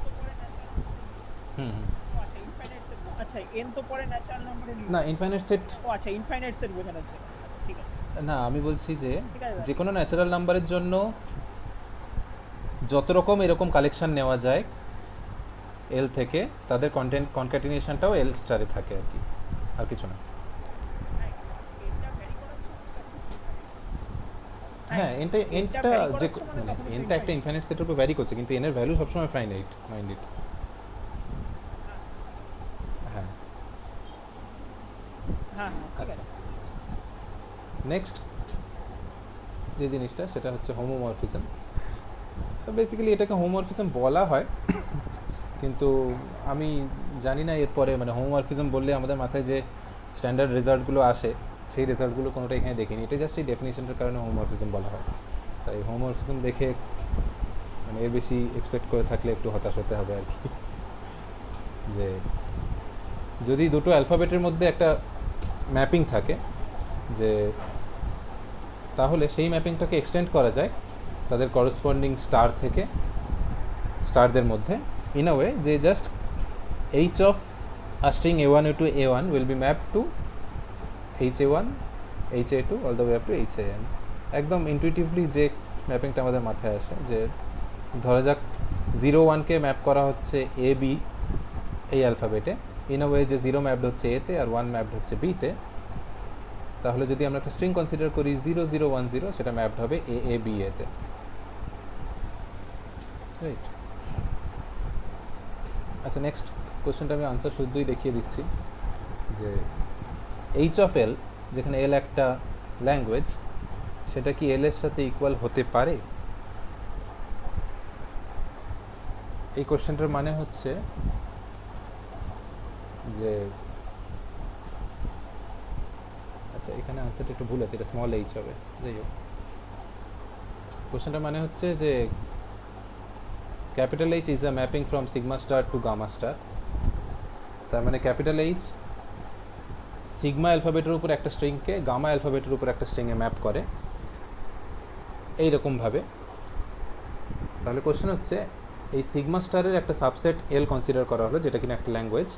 [SPEAKER 7] আচ্ছা ইনফাইনাইট সেট, আচ্ছা n তো পরে ন্যাচারাল নাম্বারে
[SPEAKER 1] না, ইনফাইনাইট সেট,
[SPEAKER 7] ও আচ্ছা ইনফাইনাইট সেট বোঝানো হচ্ছে, ঠিক আছে।
[SPEAKER 1] না আমি বলছি যে
[SPEAKER 7] ঠিক আছে।
[SPEAKER 1] যে কোনো ন্যাচারাল নাম্বারের জন্য যত রকম এরকম কালেকশন নেওয়া যায় এল থেকে, তাদের কনক্যাটিনেশনটাও এল স্টারে থাকে আর কি, আর কিছু না। হ্যাঁ, এনটা যে মানে এনটা একটা ইনফাইনাইট সেটের উপর ভ্যারি করছে, কিন্তু এন এর ভ্যালু সবসময় ফাইনাইট, মাইন্ড ইট। হ্যাঁ
[SPEAKER 7] হ্যাঁ
[SPEAKER 1] আচ্ছা, নেক্সট যে জিনিসটা সেটা হচ্ছে হোমোমরফিজম। বেসিক্যালি এটাকে হোমোমরফিজম বলা হয়, কিন্তু আমি জানি না এরপরে মানে হোমোমরফিজম বললে আমাদের মাথায় যে স্ট্যান্ডার্ড রেজাল্টগুলো আসে, সেই রেজাল্টগুলো কোনোটা এখানে দেখিনি, এটা জাস্ট এই ডেফিনেশনটার কারণে হোমোমরফিজম বলা হয়। তাই হোমোমরফিজম দেখে মানে এর বেশি এক্সপেক্ট করে থাকলে একটু হতাশ হতে হবে আর কি। যে যদি দুটো অ্যালফাবেটের মধ্যে একটা ম্যাপিং থাকে, যে তাহলে সেই ম্যাপিংটাকে এক্সটেন্ড করা যায় তাদের করসপন্ডিং স্টার থেকে, স্টারদের মধ্যে, in a way যে just h of a string a1 to a1 will be mapped to ha1 ha2 all the way up to han। একদম ইনটুইটিভলি যে ম্যাপিংটা আমাদের মাথায় আসে, যে ধরা যাক 0-1কে ম্যাপ করা হচ্ছে এ বি এই অ্যালফাবেটে, ইন আ ওয়ে যে 0 ম্যাপড হচ্ছে এতে আর 1 ম্যাপড হচ্ছে বিতে, তাহলে যদি আমরা একটা স্ট্রিং কনসিডার করি 0010, সেটা ম্যাপড হবে এ এ বি এতে, রাইট? আচ্ছা, নেক্সট কোশ্চেনটা আমি আনসার শুদ্ধই দেখিয়ে দিচ্ছি, যে এইচ অফ এল, যেখানে এল একটা ল্যাঙ্গুয়েজ, সেটা কি এল এর সাথে ইকুয়াল হতে পারে? এই কোশ্চেনটার মানে হচ্ছে যে আচ্ছা এখানে আনসারটা একটু ভুল আছে, এটা স্মল এইচ হবে, যাই হোক কোশ্চেনটার মানে হচ্ছে যে capital H is a mapping from sigma star to gamma star. তার মানে ক্যাপিটাল এইচ সিগমা অ্যালফাবেটের উপর একটা স্ট্রিংকে গামা অ্যালফাবেটের উপর একটা স্ট্রিংয়ে ম্যাপ করে এইরকমভাবে। তাহলে কোশ্চেন হচ্ছে এই সিগমা স্টারের একটা সাবসেট এল কনসিডার করা হলো, যেটা কিনা একটা ল্যাঙ্গুয়েজ,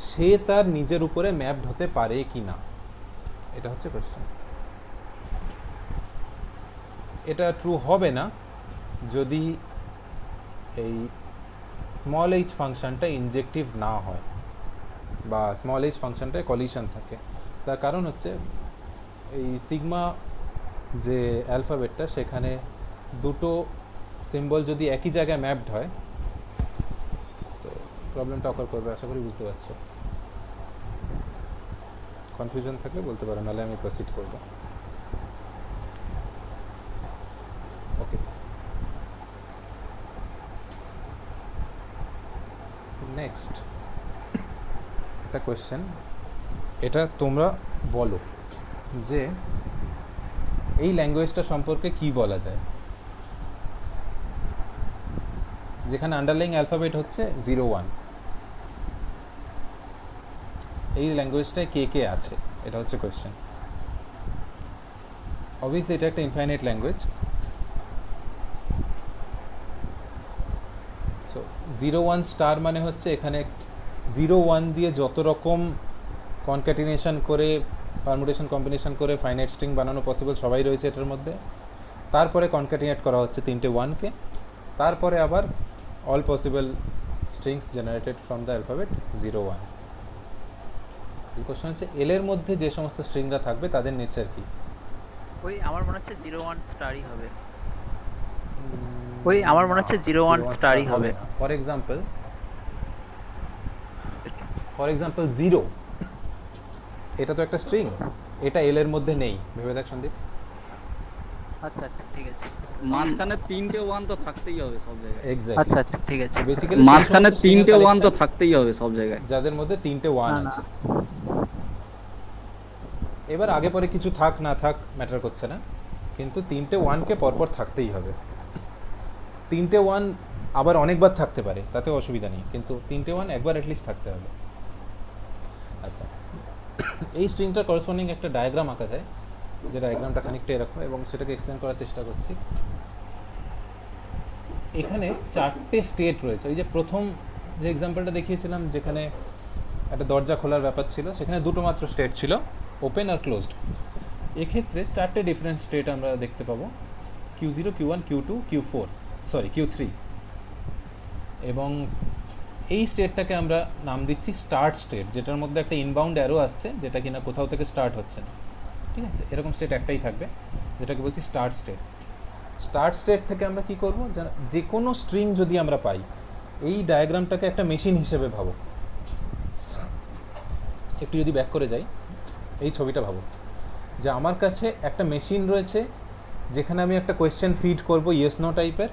[SPEAKER 1] সে তার নিজের উপরে ম্যাপড হতে পারে কি না, এটা হচ্ছে কোশ্চেন। এটা ট্রু হবে না যদি এই স্মল এইচ ফাংশনটা ইনজেক্টিভ না হয় বা স্মল এইচ ফাংশনটায় কলিশন থাকে। তার কারণ হচ্ছে এই সিগমা যে অ্যালফাবেটটা সেখানে দুটো সিম্বল যদি একই জায়গায় ম্যাপড হয় তো প্রবলেমটা অকার করবে, আশা করি বুঝতে পারছো। কনফিউশন থাকলে বলতে পারো, নাহলে আমি প্রসিড করব। ওকে, নেক্সট একটা কোয়েশ্চেন, এটা তোমরা বলো যে এই ল্যাঙ্গুয়েজটা সম্পর্কে কি বলা যায়, যেখানে আন্ডারলাইং অ্যালফাবেট হচ্ছে 01। এই ল্যাঙ্গুয়েজটায় কে কে আছে, এটা হচ্ছে কোয়েশ্চেন। অবভিয়াসলি এটা একটা ইনফাইনাইট ল্যাঙ্গুয়েজ। সো 01 স্টার মানে হচ্ছে এখানে 01 দিয়ে যত রকম কনক্যাটিনেশন করে পারমুটেশন কম্বিনেশন করে ফাইনাইট স্ট্রিং বানানো পসিবল সবাই রয়েছে এটার মধ্যে। তারপরে কনক্যাটিনেট করা হচ্ছে 3টে 1কে, তারপরে আবার all possible strings generated from the alphabet 01। এই কোশ্চেন হচ্ছে এল এর মধ্যে যে সমস্ত স্ট্রিংরা থাকবে তাদের নেচার কি।
[SPEAKER 9] ওই আমার মনে হচ্ছে 01 স্টারই হবে। ওই আমার মনে হচ্ছে 01 স্টারই হবে।
[SPEAKER 1] ফর এক্সাম্পল 0, এটা তো একটা স্ট্রিং, এটা এল এর মধ্যে নেই, ভেবে দেখ সন্দীপ।
[SPEAKER 9] আচ্ছা আচ্ছা ঠিক আছে।
[SPEAKER 8] মাঝখানে 3টে 1 তো থাকতেই হবে সব জায়গায়।
[SPEAKER 1] এক্স্যাক্টলি,
[SPEAKER 9] আচ্ছা আচ্ছা ঠিক আছে।
[SPEAKER 1] বেসিক্যালি
[SPEAKER 8] মাঝখানে 3টে 1 তো থাকতেই হবে সব জায়গায়,
[SPEAKER 1] যাদের মধ্যে 3টে 1 আছে। এবার আগে পরে কিছু থাক না থাক ম্যাটার করছে না, কিন্তু 3টে 1কে পরপর থাকতেই হবে। 3টে 1 আবার অনেকবার থাকতে পারে, তাতে অসুবিধা নেই, কিন্তু 3টে 1 একবার অ্যাটলিস্ট থাকতে হবে। আচ্ছা, এই স্ট্রিংটার করসপন্ডিং একটা ডায়াগ্রাম আঁকা যায়, যে ডায়াগ্রামটা খানিকটা এরকম, এবং সেটাকে এক্সপ্লেন করার চেষ্টা করছি। এখানে 4টে স্টেট রয়েছে। ওই যে প্রথম যে এক্সাম্পলটা দেখিয়েছিলাম যেখানে একটা দরজা খোলার ব্যাপার ছিল, সেখানে দুটো মাত্র স্টেট ছিল, ওপেন আর ক্লোজড। এক্ষেত্রে 4টে ডিফারেন্ট স্টেট আমরা দেখতে পাবো, Q0, Q1, Q2, Q3, এবং এই স্টেটটাকে আমরা নাম দিচ্ছি স্টার্ট স্টেট, যেটার মধ্যে একটা ইনবাউন্ড অ্যারো আসছে, যেটা কিনা কোথাও থেকে স্টার্ট হচ্ছে না। ঠিক আছে, এরকম স্টেট একটাই থাকবে, যেটাকে বলছি স্টার্ট স্টেট। স্টার্ট স্টেট থেকে আমরা কি করব, যে কোনো স্ট্রিং যদি আমরা পাই, এই ডায়াগ্রামটাকে একটা মেশিন হিসেবে ভাবো। একটু যদি ব্যাক করে যাই, এই ছবিটা ভাবো যে আমার কাছে একটা মেশিন রয়েছে, যেখানে আমি একটা কোয়েশ্চেন ফিড করব ইয়েস নো টাইপের,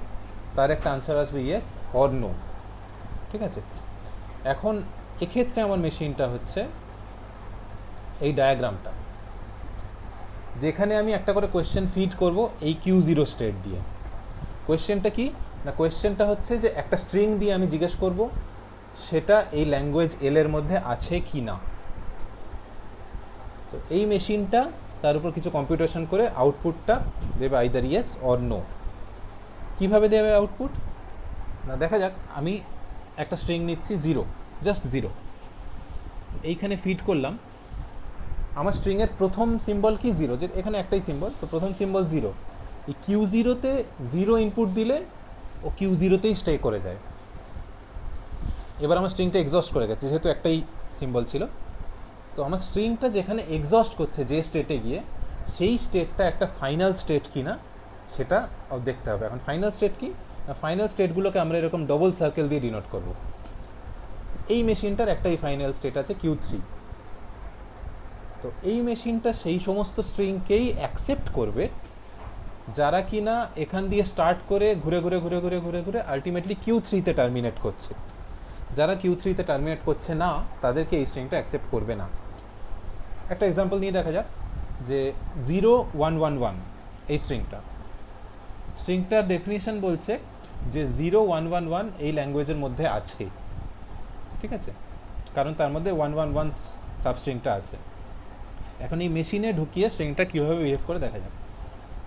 [SPEAKER 1] তার একটা আনসার আসবে ইয়েস অর নো। ঠিক আছে, এখন এক্ষেত্রে আমার মেশিনটা হচ্ছে এই ডায়াগ্রামটা, যেখানে আমি একটা করে কোয়েশ্চেন ফিড করব এই Q0 স্টেট দিয়ে। কোয়েশ্চেনটা কি না, কোয়েশ্চেনটা হচ্ছে যে একটা স্ট্রিং দিয়ে আমি জিজ্ঞেস করব সেটা এই ল্যাঙ্গুয়েজ এল এর মধ্যে আছে কি না। তো এই মেশিনটা তার উপর কিছু কম্পিউটেশন করে আউটপুটটা দেবে আইদার ইয়েস অর নো। কীভাবে দেবে আউটপুট না, দেখা যাক। আমি একটা স্ট্রিং নিচ্ছি 0, জাস্ট 0, এইখানে ফিড করলাম। আমার স্ট্রিংয়ের প্রথম সিম্বল কি 0, যে এখানে একটাই সিম্বল, তো প্রথম সিম্বল 0। এই Q0-তে 0 ইনপুট দিলে ও Q0-তেই স্টে করে যায়। এবার আমার স্ট্রিংটা এক্সস্ট করে গেছে, যেহেতু একটাই সিম্বল ছিল। তো আমার স্ট্রিংটা যেখানে এক্সস্ট করছে যে স্টেটে গিয়ে, সেই স্টেটটা একটা ফাইনাল স্টেট কি না সেটা দেখতে হবে। এখন ফাইনাল স্টেট কি, ফাইনাল স্টেটগুলোকে আমরা এরকম ডবল সার্কেল দিয়ে ডিনোট করব। এই মেশিনটার একটাই ফাইনাল স্টেট আছে Q3। তো এই মেশিনটা সেই সমস্ত স্ট্রিংকেই অ্যাকসেপ্ট করবে যারা কিনা এখান দিয়ে স্টার্ট করে ঘুরে ঘুরে ঘুরে ঘুরে ঘুরে ঘুরে আলটিমেটলি Q3-তে টার্মিনেট করছে। যারা Q3-তে টার্মিনেট করছে না তাদেরকে এই স্ট্রিংটা অ্যাকসেপ্ট করবে না। একটা এক্সাম্পল নিয়ে দেখা যাক যে 0111 এই স্ট্রিংটার ডেফিনিশন বলছে যে 0111 এই ল্যাঙ্গুয়েজের মধ্যে আছে, ঠিক আছে, কারণ তার মধ্যে 111 সাবস্ট্রিংটা আছে। এখন এই মেশিনে ঢুকিয়ে স্ট্রিংটা কীভাবে বিহেভ করে দেখা যাক।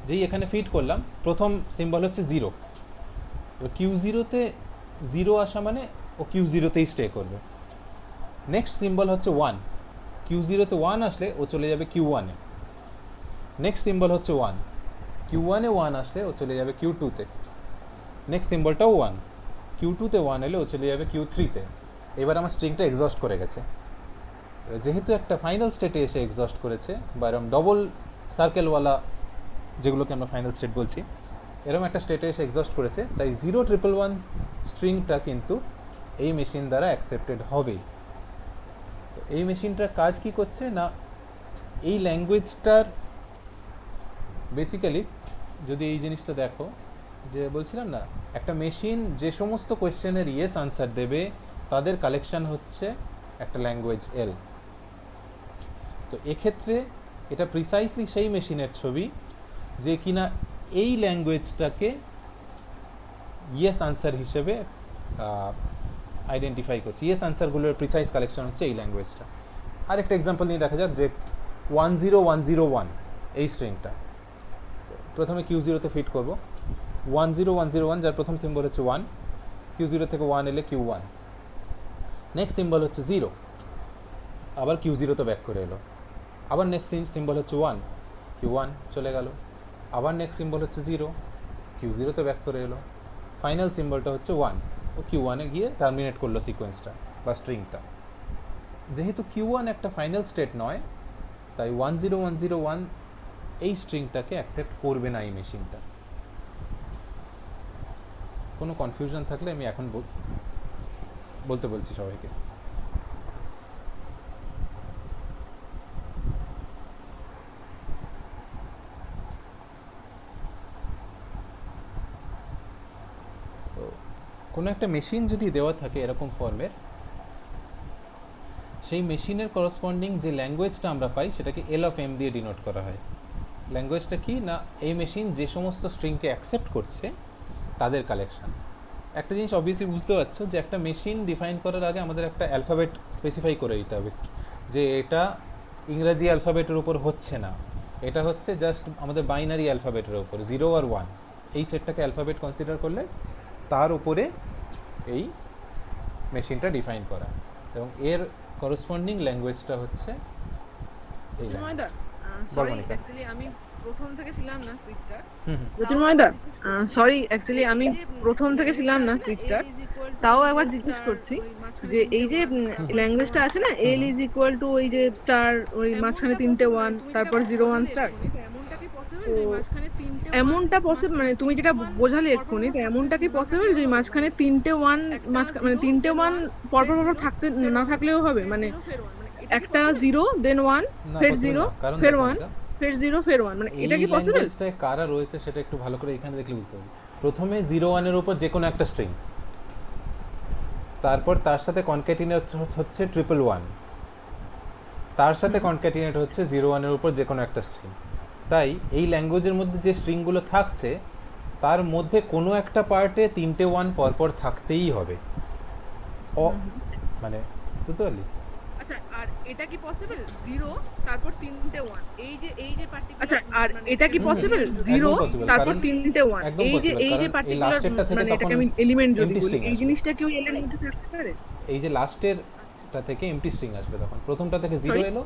[SPEAKER 1] যেই এখানে ফিট করলাম, প্রথম সিম্বল হচ্ছে 0, Q0-তে 0 আসা মানে ও Q0-তেই স্টে করবে। নেক্সট সিম্বল হচ্ছে 1, Q0-তে 1 আসলে ও চলে যাবে Q1-এ। নেক্সট সিম্বল হচ্ছে 1, Q1-এ 1 আসলে ও চলে যাবে Q2-তে। নেক্সট সিম্বলটাও 1, Q2-তে 1 এলে ও চলে যাবে Q3-তে। এবার আমার স্ট্রিংটা এক্সস্ট করে গেছে। যেহেতু একটা ফাইনাল স্টেটে এসে এক্সস্ট করেছে, বা এরকম ডবল সার্কেলওয়ালা যেগুলোকে আমরা ফাইনাল স্টেট বলছি, এরকম একটা স্টেটে এসে এক্সস্ট করেছে, তাই 0111 স্ট্রিংটা কিন্তু এই মেশিন দ্বারা অ্যাকসেপ্টেড হবেই। তো এই মেশিনটার কাজ কি করছে না, এই ল্যাঙ্গুয়েজটার বেসিক্যালি যদি এই জিনিসটা দেখো, যে বলছিলাম না একটা মেশিন যে সমস্ত কোয়েশ্চেনের ইয়েস আনসার দেবে তাদের কালেকশন হচ্ছে একটা ল্যাঙ্গুয়েজ এল। তো এক্ষেত্রে এটা প্রিসাইসলি সেই মেশিনের ছবি যে কিনা এই ল্যাঙ্গুয়েজটাকে ইয়েস আনসার হিসেবে আইডেন্টিফাই করছে। ইয়েস আনসারগুলোর প্রিসাইজ কালেকশন হচ্ছে এই ল্যাঙ্গুয়েজটা। আরেকটা এক্সাম্পল নিয়ে দেখা যাক যে 10101 এই স্ট্রিংটা প্রথমে Q0-তে ফিট করব। 10101 যার প্রথম সিম্বল হচ্ছে 1, Q0 থেকে 1 এলে Q1, নেক্সট সিম্বল হচ্ছে 0, আবার Q0-তে ব্যাক করে এলো, আবার নেক্সট সিম্বল হচ্ছে 1, Q1 চলে গেল, আবার নেক্সট সিম্বল হচ্ছে 0, Q0-তে ব্যাক করে এলো, ফাইনাল সিম্বলটা হচ্ছে 1, ও Q1-এ গিয়ে টার্মিনেট করলো সিকোয়েন্সটা বা স্ট্রিংটা। যেহেতু Q1 একটা ফাইনাল স্টেট নয়, তাই 10101 এই স্ট্রিংটাকে অ্যাকসেপ্ট করবে না এই মেশিনটা। কোনো কনফিউশন থাকলে আমি এখন বলতে বলছি সবাইকে। তো কোনো একটা মেশিন যদি দেওয়া থাকে এরকম ফর্মের, সেই মেশিনের করসপন্ডিং যে ল্যাঙ্গুয়েজটা আমরা পাই সেটাকে এল অফ এম দিয়ে ডিনোট করা হয়। ল্যাঙ্গুয়েজটা কি না, এই মেশিন যে সমস্ত স্ট্রিংকে অ্যাকসেপ্ট করছে তাদের কালেকশন। একটা জিনিস অবভিয়াসলি বুঝতে পারছো যে একটা মেশিন ডিফাইন করার আগে আমাদের একটা অ্যালফাবেট স্পেসিফাই করে দিতে হবে, যে এটা ইংরাজি অ্যালফাবেটের উপর হচ্ছে না, এটা হচ্ছে জাস্ট আমাদের বাইনারি অ্যালফাবেটের উপর 0 আর 1, এই সেটটাকে অ্যালফাবেট কনসিডার করলে তার উপরে এই মেশিনটা ডিফাইন করা, এবং এর করসপন্ডিং ল্যাঙ্গুয়েজটা হচ্ছে এই ল্যাঙ্গুয়েজ।
[SPEAKER 10] অ্যাকচুয়ালি আমি প্রথম থেকে ছিলাম না সুইচটার। জ্যোতির্ময়দা সরি, অ্যাকচুয়ালি আমি প্রথম থেকে ছিলাম না সুইচটার, তাও একবার জিজ্ঞেস করছি যে এই যে ল্যাঙ্গুয়েজটা আছে না, এল ইজ ইকুয়াল টু ওই যে স্টার, ওই মাঝখানে 3টে 1, তারপর 01 স্টার, এমনটা পসিবল মানে তুমি যেটা বোঝালে এক্ষুনি, তো এমনটা কি পসিবল যে মাঝখানে 3টে 1 মানে 3টে 1 পরপর থাকতে না থাকলেও হবে, মানে একটা 0 দেন 1 ফের 0 ফের 1 ফের 0 ফের 1, মানে এটা কি পসিবল?
[SPEAKER 1] এই ল্যাঙ্গুয়েজটায় কারা রয়েছে সেটা একটু ভালো করে এখানে দেখলে বুঝতে পারবে। প্রথমে 01 এর উপর যে কোনো একটা স্ট্রিং, তারপর তার সাথে কনক্যাটিনেট হচ্ছে 111, তার সাথে কনক্যাটিনেট হচ্ছে 01 এর উপর যে কোনো একটা স্ট্রিং। তাই এই ল্যাঙ্গুয়েজের মধ্যে যে স্ট্রিংগুলো থাকছে তার মধ্যে কোনো একটা পার্টে 3টে 1 পরপর থাকতেই হবে, মানে বুঝতে পারলি?
[SPEAKER 10] আচ্ছা, আর এটা কি পসিবল 0 তারপর 3টে 1, এই যে পার্টিকুলার, আচ্ছা আর এটা কি পসিবল 0 তারপর 3টে 1, এই যে পার্টিকুলার, মানে এটাকে আমি এলিমেন্ট যদি বলি, এই জিনিসটা কি ওই এলিমেন্টে থাকতে পারে?
[SPEAKER 1] এই যে লাস্টেরটা থেকে এমটি স্ট্রিং আসবে, তখন প্রথমটা থেকে 0 এলো,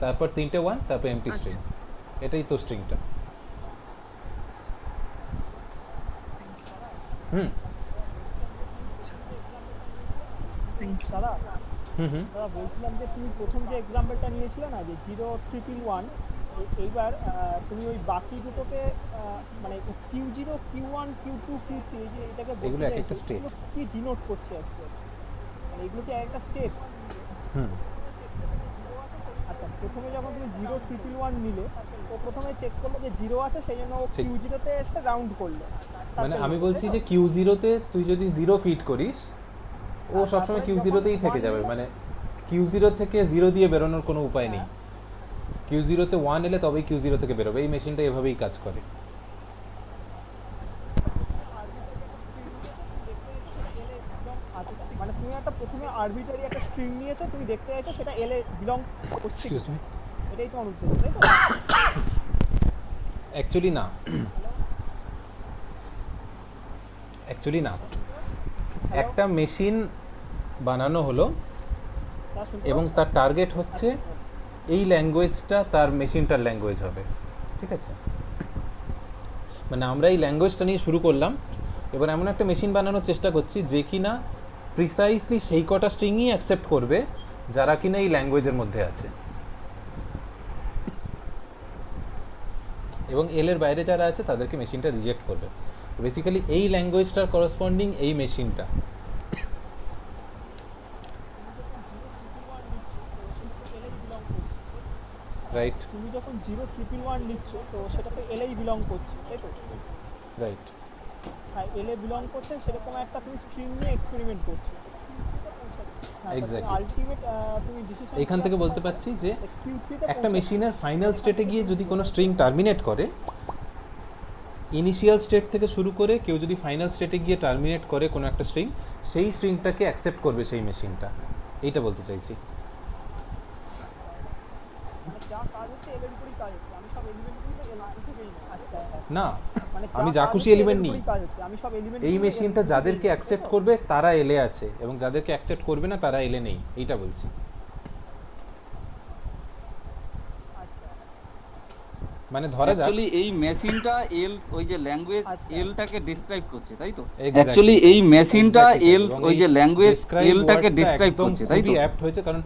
[SPEAKER 1] তারপর 3টে 1, তারপর এমটি স্ট্রিং, এটাই তো স্ট্রিংটা।
[SPEAKER 7] দাদা দাদা বলছিলাম যে তুমি প্রথম যে এক্সাম্পলটা নিয়েছিলে না, যে 0111, এইবার তুমি ওই বাকি দুটোকে মানে Q0 Q1 Q2 Q3 এই যে এটাকে
[SPEAKER 1] এগুলো এক একটা স্টেট
[SPEAKER 7] কি ডিনোট করছে অ্যাকচুয়ালি, মানে এগুলো কি একটা স্টেপ? আচ্ছা প্রথমে যখন তুমি 0 1 1 নিলে ও প্রথমে চেক করলো যে 0 আছে সেই জন্য ও Q0 তে এসে রাউন্ড করলো।
[SPEAKER 1] মানে আমি বলছি যে Q0 তে তুই যদি 0 ফিট করিস ও সবসময় Q0 তেই থেকে যাবে, মানে Q0 থেকে 0 দিয়ে বেরোনোর কোনো উপায় নেই। Q0 তে 1 এলে তবেই Q0 থেকে বেরোবে। এই মেশিনটা এভাবেই কাজ করে।
[SPEAKER 7] মানে তুমি একটা প্রথমে আরবিটারি একটা স্ট্রিং নিয়েছো, তুমি দেখতে চাইছো সেটা এল এ বিলং করছে। এক্সকিউজ মি, এটাই তোমার উদ্দেশ্য, তাই তো?
[SPEAKER 1] অ্যাকচুয়ালি না, অ্যাকচুয়ালি না। একটা মেশিন বানানো হলো এবং তার টার্গেট হচ্ছে এই ল্যাঙ্গুয়েজটা তার মেশিনটার ল্যাঙ্গুয়েজ হবে, ঠিক আছে? মানে আমরা এই ল্যাঙ্গুয়েজটা নিয়ে শুরু করলাম, এবার এমন একটা মেশিন বানানোর চেষ্টা করছি যে কিনা প্রিসাইসলি সেই কটা স্ট্রিংই অ্যাকসেপ্ট করবে যারা কিনা এই ল্যাঙ্গুয়েজের মধ্যে আছে, এবং এলের বাইরে যারা আছে তাদেরকে মেশিনটা রিজেক্ট করবে। বেসিক্যালি এই ল্যাঙ্গুয়েজটার করসপন্ডিং এই মেশিনটা। রাইট,
[SPEAKER 7] তুমি যখন 0 1 1 নিচ্ছ তো সেটা তো এলএই বিলং করছে, তাই তো?
[SPEAKER 1] রাইট,
[SPEAKER 7] হ্যাঁ, এলএ বিলং করছে, সেরকম একটা তুমি স্ট্রিং নিয়ে এক্সপেরিমেন্ট করছো।
[SPEAKER 1] এক্স্যাক্টলি।
[SPEAKER 7] আলটিমেট তুমি ডিসিশন
[SPEAKER 1] এখান থেকে বলতে পারছি যে একটা মেশিনের ফাইনাল স্টেটে গিয়ে যদি কোনো স্ট্রিং টার্মিনেট করে, ইনিশিয়াল স্টেট থেকে শুরু করে কেউ যদি ফাইনাল স্টেটে গিয়ে টার্মিনেট করে কোনো একটা স্ট্রিং, সেই স্ট্রিংটাকে অ্যাকসেপ্ট করবে সেই মেশিনটা, এইটা বলতে চাইছি।
[SPEAKER 7] যা কাজ হচ্ছে এলের উপরই কাজ হচ্ছে, আমি সব এলিমেন্টগুলো এল থেকেই নিই। আচ্ছা,
[SPEAKER 1] না,
[SPEAKER 7] মানে
[SPEAKER 1] আমি যা খুশি এলিমেন্ট নিই,
[SPEAKER 7] আমি সব এলিমেন্ট
[SPEAKER 1] এই মেশিনটা যাদেরকে অ্যাকসেপ্ট করবে তারা এলে আছে এবং যাদেরকে অ্যাকসেপ্ট করবে না তারা এলে নেই, এইটা বলছি। মানে ধরা যাক
[SPEAKER 8] অ্যাকচুয়ালি এই মেশিনটা এল ওই যে ল্যাঙ্গুয়েজ এলটাকে ডেসক্রাইব করছে, তাই তো?
[SPEAKER 1] Exactly.
[SPEAKER 8] অ্যাকচুয়ালি এই মেশিনটা এল
[SPEAKER 1] এবং
[SPEAKER 8] ওই
[SPEAKER 1] এই
[SPEAKER 8] যে ল্যাঙ্গুয়েজ
[SPEAKER 1] describe
[SPEAKER 8] এলটাকে
[SPEAKER 1] wordটা
[SPEAKER 8] ডেসক্রাইব
[SPEAKER 1] একদম
[SPEAKER 8] করছে, তাই তো?
[SPEAKER 1] খুবই অ্যাপ্ট হয়েছে, কারণ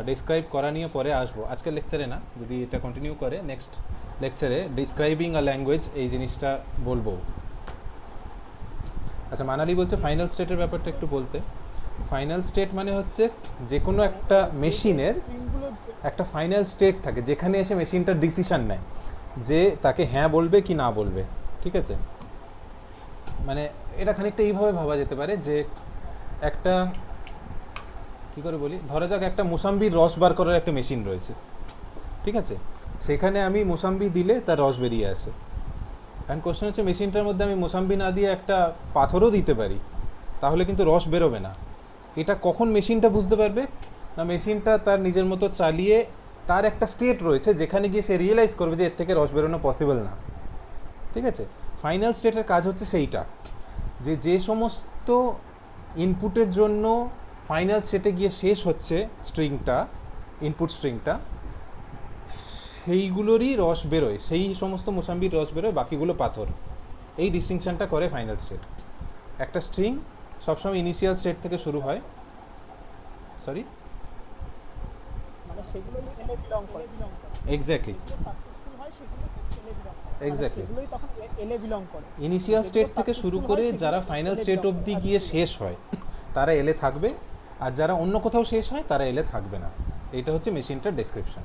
[SPEAKER 1] ডেসক্রাইব করা নিয়ে পরে আসবো, আজকের লেকচারে না, যদি এটা কন্টিনিউ করে নেক্সট লেকচারে ডিসক্রাইবিং আ ল্যাঙ্গুয়েজ এই জিনিসটা বলবো। আচ্ছা, মানালি বলছে ফাইনাল স্টেটের ব্যাপারটা একটু বলতে। ফাইনাল স্টেট মানে হচ্ছে যে কোনো একটা মেশিনের একটা ফাইনাল স্টেট থাকে যেখানে এসে মেশিনটা ডিসিশন নেয় যে তাকে হ্যাঁ বলবে কি না বলবে, ঠিক আছে? মানে এটা খানিকটা এইভাবে ভাবা যেতে পারে যে একটা, কী করে বলি, ধরা যাক একটা মোসাম্বির রস বার করার একটা মেশিন রয়েছে, ঠিক আছে? সেখানে আমি মোসাম্বি দিলে তার রস বেরিয়ে আসে। এখন কোশ্চেন হচ্ছে মেশিনটার মধ্যে আমি মোসাম্বি না দিয়ে একটা পাথরও দিতে পারি, তাহলে কিন্তু রস বেরোবে না। এটা কখন মেশিনটা বুঝতে পারবে? না, মেশিনটা তার নিজের মতো চালিয়ে তার একটা স্টেট রয়েছে যেখানে গিয়ে সে রিয়েলাইজ করবে যে এর থেকে রস বেরোনো পসিবল না, ঠিক আছে? ফাইনাল স্টেটের কাজ হচ্ছে সেইটা, যে যে সমস্ত ইনপুটের জন্য ফাইনাল স্টেটে গিয়ে শেষ হচ্ছে স্ট্রিংটা, ইনপুট স্ট্রিংটা, সেইগুলোরই রস বেরোয়, সেই সমস্ত মোসাম্বির রস বেরোয়, বাকিগুলো পাথর। এই ডিস্টিংশনটা করে ফাইনাল স্টেট। একটা স্ট্রিং সবসময় ইনিশিয়াল স্টেট থেকে শুরু হয়, সরি,
[SPEAKER 7] মানে সেগুলো এলে বিলং করে।
[SPEAKER 1] এক্স্যাক্টলি,
[SPEAKER 7] সাকসেসফুল হয় সেগুলো এলে বিলং করে।
[SPEAKER 1] এক্স্যাক্টলি।
[SPEAKER 7] সেগুলোই তখন এলে বিলং করে।
[SPEAKER 1] ইনিশিয়াল স্টেট থেকে শুরু করে যারা ফাইনাল স্টেট অবধি গিয়ে শেষ হয় তারা এলে থাকবে, আর যারা অন্য কোথাও শেষ হয় তারা এলে থাকবে না। এটা হচ্ছে মেশিনটার ডেসক্রিপশন।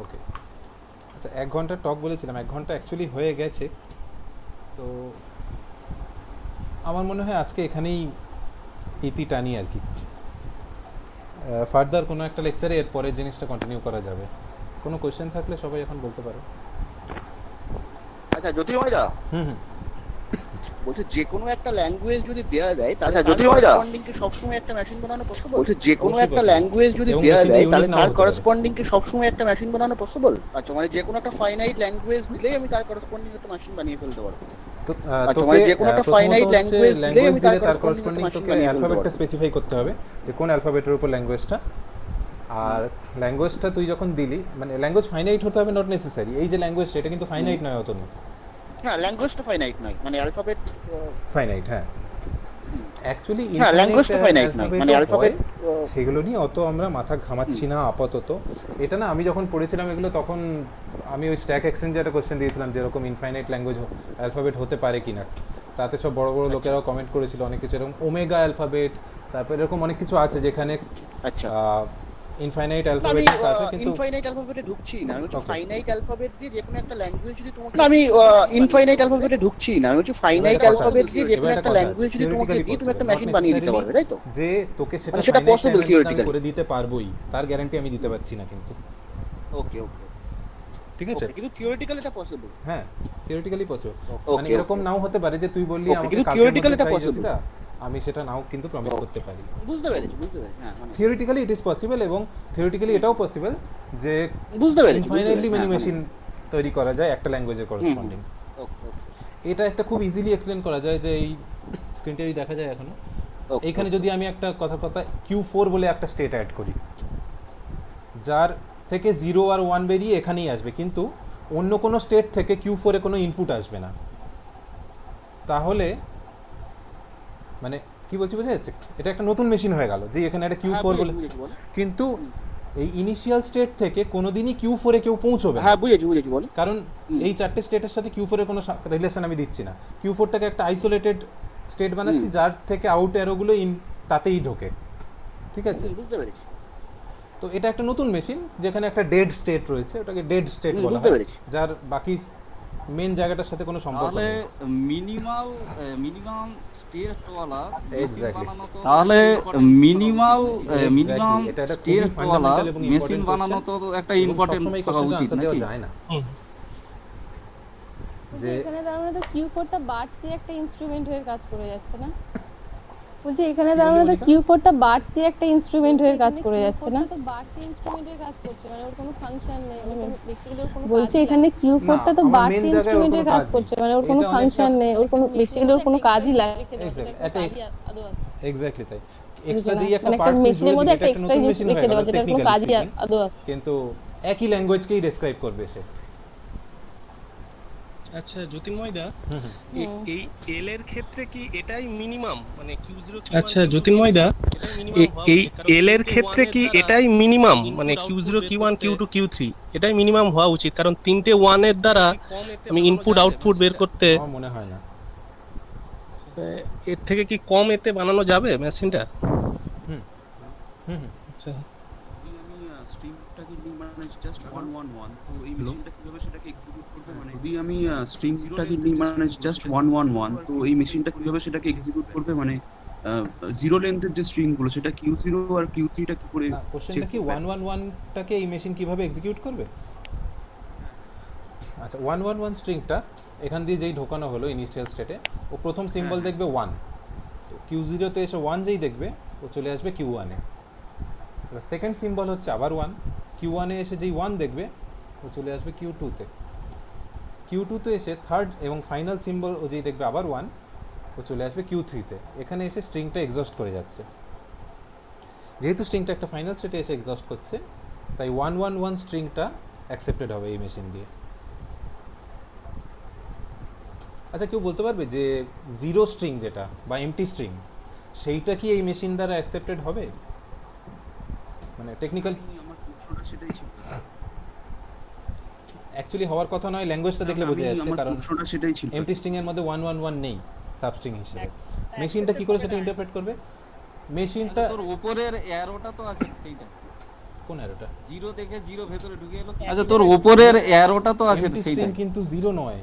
[SPEAKER 1] ওকে, আচ্ছা, 1 ঘন্টার টক বলেছিলাম, 1 ঘন্টা অ্যাকচুয়ালি হয়ে গেছে, তো আমার মনে হয় আজকে এখানেই ইতি টানি আর কি। ফার্দার কোনো একটা লেকচারে এর পরের জিনিসটা কন্টিনিউ করা যাবে। কোনো কোয়েশ্চেন থাকলে সবাই এখন বলতে পারো।
[SPEAKER 3] আচ্ছা, জ্যোতির্ময়দা,
[SPEAKER 1] হুম,
[SPEAKER 3] বলছে যে কোনো একটা ল্যাঙ্গুয়েজ যদি দেয়া যায় তাহলে করসপন্ডিং কে সবসময় একটা মেশিন বানানো পসিবল? বলছে যে কোনো একটা ল্যাঙ্গুয়েজ যদি দেয়া যায় তাহলে তার করসপন্ডিং কে সবসময় একটা মেশিন বানানো পসিবল? আচ্ছা, মানে যে কোনো একটা ফাইনাইট ল্যাঙ্গুয়েজ দিলেই আমি তার করসপন্ডিং একটা মেশিন বানিয়ে ফেলতে পারবো?
[SPEAKER 1] তো তোকে যে কোনো একটা ফাইনাইট ল্যাঙ্গুয়েজ দিলে তার করসপন্ডিং তোকে অ্যালফাবেটটা স্পেসিফাই করতে হবে যে কোন অ্যালফাবেটের উপর ল্যাঙ্গুয়েজটা। আর ল্যাঙ্গুয়েজটা তুই যখন দিলি, মানে ল্যাঙ্গুয়েজ ফাইনাইট হতে হবে নট নেসেসারি, এই যে ল্যাঙ্গুয়েজ সেটা কিন্তু ফাইনাইট নয় অত না।
[SPEAKER 3] হ্যাঁ, ল্যাঙ্গুয়েজটা ফাইনাইট নয়, মানে অ্যালফাবেট
[SPEAKER 1] ফাইনাইট, হ্যাঁ অ্যাকচুয়ালি
[SPEAKER 3] ল্যাঙ্গুয়েজটা ফাইনাইট নয়, মানে অ্যালফাবেট
[SPEAKER 1] সেগুলো নিয়ে অত আমরা মাথা ঘামাচ্ছি না আপাতত। এটা না, আমি যখন পড়েছিলাম এগুলো তখন আমি ওই স্ট্যাক এক্সচেঞ্জে একটা কোশ্চেন দিয়েছিলাম যেরকম ইনফাইনাইট ল্যাঙ্গুয়েজ অ্যালফাবেট হতে পারে কিনা, তাতে সব বড় বড় লোকেরাও কমেন্ট করেছিল অনেক কিছু, এরকম ওমেগা অ্যালফাবেট, তারপর এরকম অনেক কিছু আছে যেখানে
[SPEAKER 3] আচ্ছা
[SPEAKER 1] ইনফাইনাইট
[SPEAKER 3] আমি
[SPEAKER 1] অ্যালফাবেটিক আছে কিন্তু
[SPEAKER 3] ইনফাইনাইট অ্যালফাবেটে ঢুকছি না, আমি হচ্ছে ফাইনাইট অ্যালফাবেট দিয়ে যে কোনো একটা ল্যাঙ্গুয়েজ যদি তোমাকে আমি ইনফাইনাইট অ্যালফাবেটে ঢুকছি না, আমি হচ্ছে ফাইনাইট অ্যালফাবেট দিয়ে যে কোনো একটা ল্যাঙ্গুয়েজ যদি তোমাকে দিই তুমি একটা মেশিন বানিয়ে দিতে পারবে, তাই তো?
[SPEAKER 1] যে তোকে সেটা
[SPEAKER 3] সেটা পসিবল থিওরিটিক্যালি
[SPEAKER 1] করে দিতে পারবোই, তার গ্যারান্টি আমি দিতে পারছি না কিন্তু।
[SPEAKER 3] ওকে ওকে
[SPEAKER 1] ঠিক আছে,
[SPEAKER 3] কিন্তু থিওরিটিক্যালি এটা পসিবল।
[SPEAKER 1] হ্যাঁ থিওরিটিক্যালি পসিবল, মানে এরকম নাও হতে পারে যে তুই বললি আমাকে
[SPEAKER 3] কিন্তু থিওরিটিক্যালি এটা পসিবল,
[SPEAKER 1] আমি সেটা নাও কিন্তু প্রমিস করতে পারি।
[SPEAKER 3] বুঝতে পেরেছি হ্যাঁ
[SPEAKER 1] থিওরিটিক্যালি ইট ইজ পসিবল, এবং থিওরিটিক্যালি এটাও পসিবল যে
[SPEAKER 3] বুঝতে পেরেছি
[SPEAKER 1] ইনফাইনাইটলি মেনি মেশিন তৈরি করা যায় একটা ল্যাঙ্গুয়েজের করেসপন্ডিং। এটা একটা খুব ইজিলি এক্সপ্লেন করা যায় যে এই স্ক্রিনটাই দেখা যায় এখনো। এইখানে যদি আমি একটা কথা Q4 বলে একটা স্টেট অ্যাড করি, যার থেকে 0 আর 1 বেরিয়ে এখানেই আসবে, কিন্তু অন্য কোনো স্টেট থেকে Q4 এ কোনো ইনপুট আসবে না, তাহলে মানে কি বলছি বোঝা যাচ্ছে? এটা একটা নতুন মেশিন হয়ে গেল যে এখানে একটা Q4 বলে, কিন্তু এই ইনিশিয়াল স্টেট থেকে কোনোদিনই Q4 এ কেউ পৌঁছবে না।
[SPEAKER 3] হ্যাঁ বুঝেছি বল,
[SPEAKER 1] কারণ এই চারটে স্টেটের সাথে Q4 এর কোনো রিলেশন আমি দিচ্ছি না। Q4টাকে একটা আইসোলেটেড স্টেট বানাচ্ছি যার থেকে আউট অ্যারোগুলো তাতেই ঢোকে। ঠিক আছে,
[SPEAKER 3] বুঝতে পেরেছি।
[SPEAKER 1] তো এটা একটা নতুন মেশিন যেখানে একটা ডেড স্টেট রয়েছে, ওটাকে ডেড স্টেট বলা হয়, যার বাকি মেন জায়গাটার সাথে কোনো সম্পর্ক নেই।
[SPEAKER 8] মিনিমাম স্টেটওয়ালা মেশিন বানানো তো, তাহলে মিনিমাম স্টেটওয়ালা মেশিন বানানো তো একটা ইম্পর্টেন্ট হওয়া উচিত নাকি?
[SPEAKER 1] যায় না
[SPEAKER 4] যে এখানে দাঁড়ানো তো Q4টা বাড়তি একটা ইনস্ট্রুমেন্ট হয়ে কাজ করে যাচ্ছে না? বলছি এখানে দাঁড়ানো তো Q4টা বাড়তি একটা ইনস্ট্রুমেন্ট হয়ে কাজ করে যাচ্ছে না? তো বাড়তি ইনস্ট্রুমেন্টের কাজ করছে, মানে ওর কোনো ফাংশন নেই, মানে বেসিক্যালি ওর কোনো, বলছি এখানে Q4টা তো বাড়তি ইনস্ট্রুমেন্টের কাজ করছে, মানে ওর কোনো ফাংশন নেই, ওর কোনো বেসিক্যালি ওর কোনো কাজই লাগে না।
[SPEAKER 1] এক্স্যাক্টলি তাই, এক্সট্রা যে একটা পার্ট মেশিনের মধ্যে একটা এক্সট্রা জিনিস লিখে দেওয়া যেটা কোনো কাজই আদৌ, কিন্তু একই ল্যাঙ্গুয়েজকেই ডেসক্রাইব করবে সে।
[SPEAKER 5] আচ্ছা জ্যোতির্ময়দা, এই এল এর ক্ষেত্রে কি এটাই মিনিমাম, মানে Q0? আচ্ছা জ্যোতির্ময়দা, এই এল এর ক্ষেত্রে কি এটাই মিনিমাম, মানে Q0 Q1 Q2 Q3 এটাই মিনিমাম হওয়া উচিত? কারণ তিনটে 1 এর দ্বারা আমি ইনপুট আউটপুট বের করতে,
[SPEAKER 1] আমার মনে হয় না
[SPEAKER 5] এর থেকে কি কম এতে বানানো যাবে মেশিনটা? আচ্ছা
[SPEAKER 11] স্ট্রিংটাকে নিই মানে জাস্ট 111, তো এই মেশিনটা কিভাবে সেটাকে এক্সিকিউট করবে? মানে যদি আমি স্ট্রিংটাকে নিই মানে জাস্ট 111, তো এই মেশিনটা কিভাবে সেটাকে এক্সিকিউট করবে? মানে জিরো লেন্থের যে স্ট্রিং গুলো সেটা Q0 আর Q3টা কি করে?
[SPEAKER 1] কোশ্চেনটা কি 111টাকে এই মেশিন কিভাবে এক্সিকিউট করবে? আচ্ছা 111 স্ট্রিংটা এখান দিয়ে যেই ঢোকানো হলো ইনিশিয়াল স্টেটে, ও প্রথম সিম্বল দেখবে 1, তো Q0 তে এসে 1 যেই দেখবে ও চলে আসবে Q1 এ। এবার সেকেন্ড সিম্বল হচ্ছে আবার 1, Q1 এ এসে যেই 1 দেখবে ও চলে আসবে Q2 তে। Q2 তে এসে থার্ড এবং ফাইনাল সিম্বল ও যেই দেখবে আবার 1, ও চলে আসবে Q3 তে। এখানে এসে স্ট্রিংটা এক্সস্ট করে যাচ্ছে। যেহেতু স্ট্রিংটা একটা ফাইনাল স্টেটে এসে এক্সস্ট করছে, তাই 111 স্ট্রিংটা অ্যাকসেপ্টেড হবে এই মেশিন দিয়ে। আচ্ছা কেউ বলতে পারবে যে জিরো স্ট্রিং যেটা বা এমটি স্ট্রিং, সেইটা কি এই মেশিন দ্বারা অ্যাকসেপ্টেড হবে? মানে টেকনিক্যাল
[SPEAKER 11] আমার প্রশ্নটা সেটাই ছিল।
[SPEAKER 1] অ্যাকচুয়ালি হওয়ার কথা নয়, ল্যাঙ্গুয়েজটা দেখলে বোঝা যাচ্ছে, কারণ
[SPEAKER 11] প্রশ্নটা সেটাই ছিল।
[SPEAKER 1] এমটি স্ট্রিং এর মধ্যে 111 নেই সাবস্ট্রিং হিসেবে। মেশিনটা কি করে সেটা ইন্টারপ্রেট করবে? মেশিনটা
[SPEAKER 8] তোর উপরের অ্যারোটা তো আছে, সেইটা
[SPEAKER 1] কোন অ্যারোটা?
[SPEAKER 8] 0 থেকে 0 ভেতরে ঢুকে এলো। আচ্ছা তোর উপরের অ্যারোটা তো আছে, সেইটা
[SPEAKER 1] কিন্তু 0 নয়।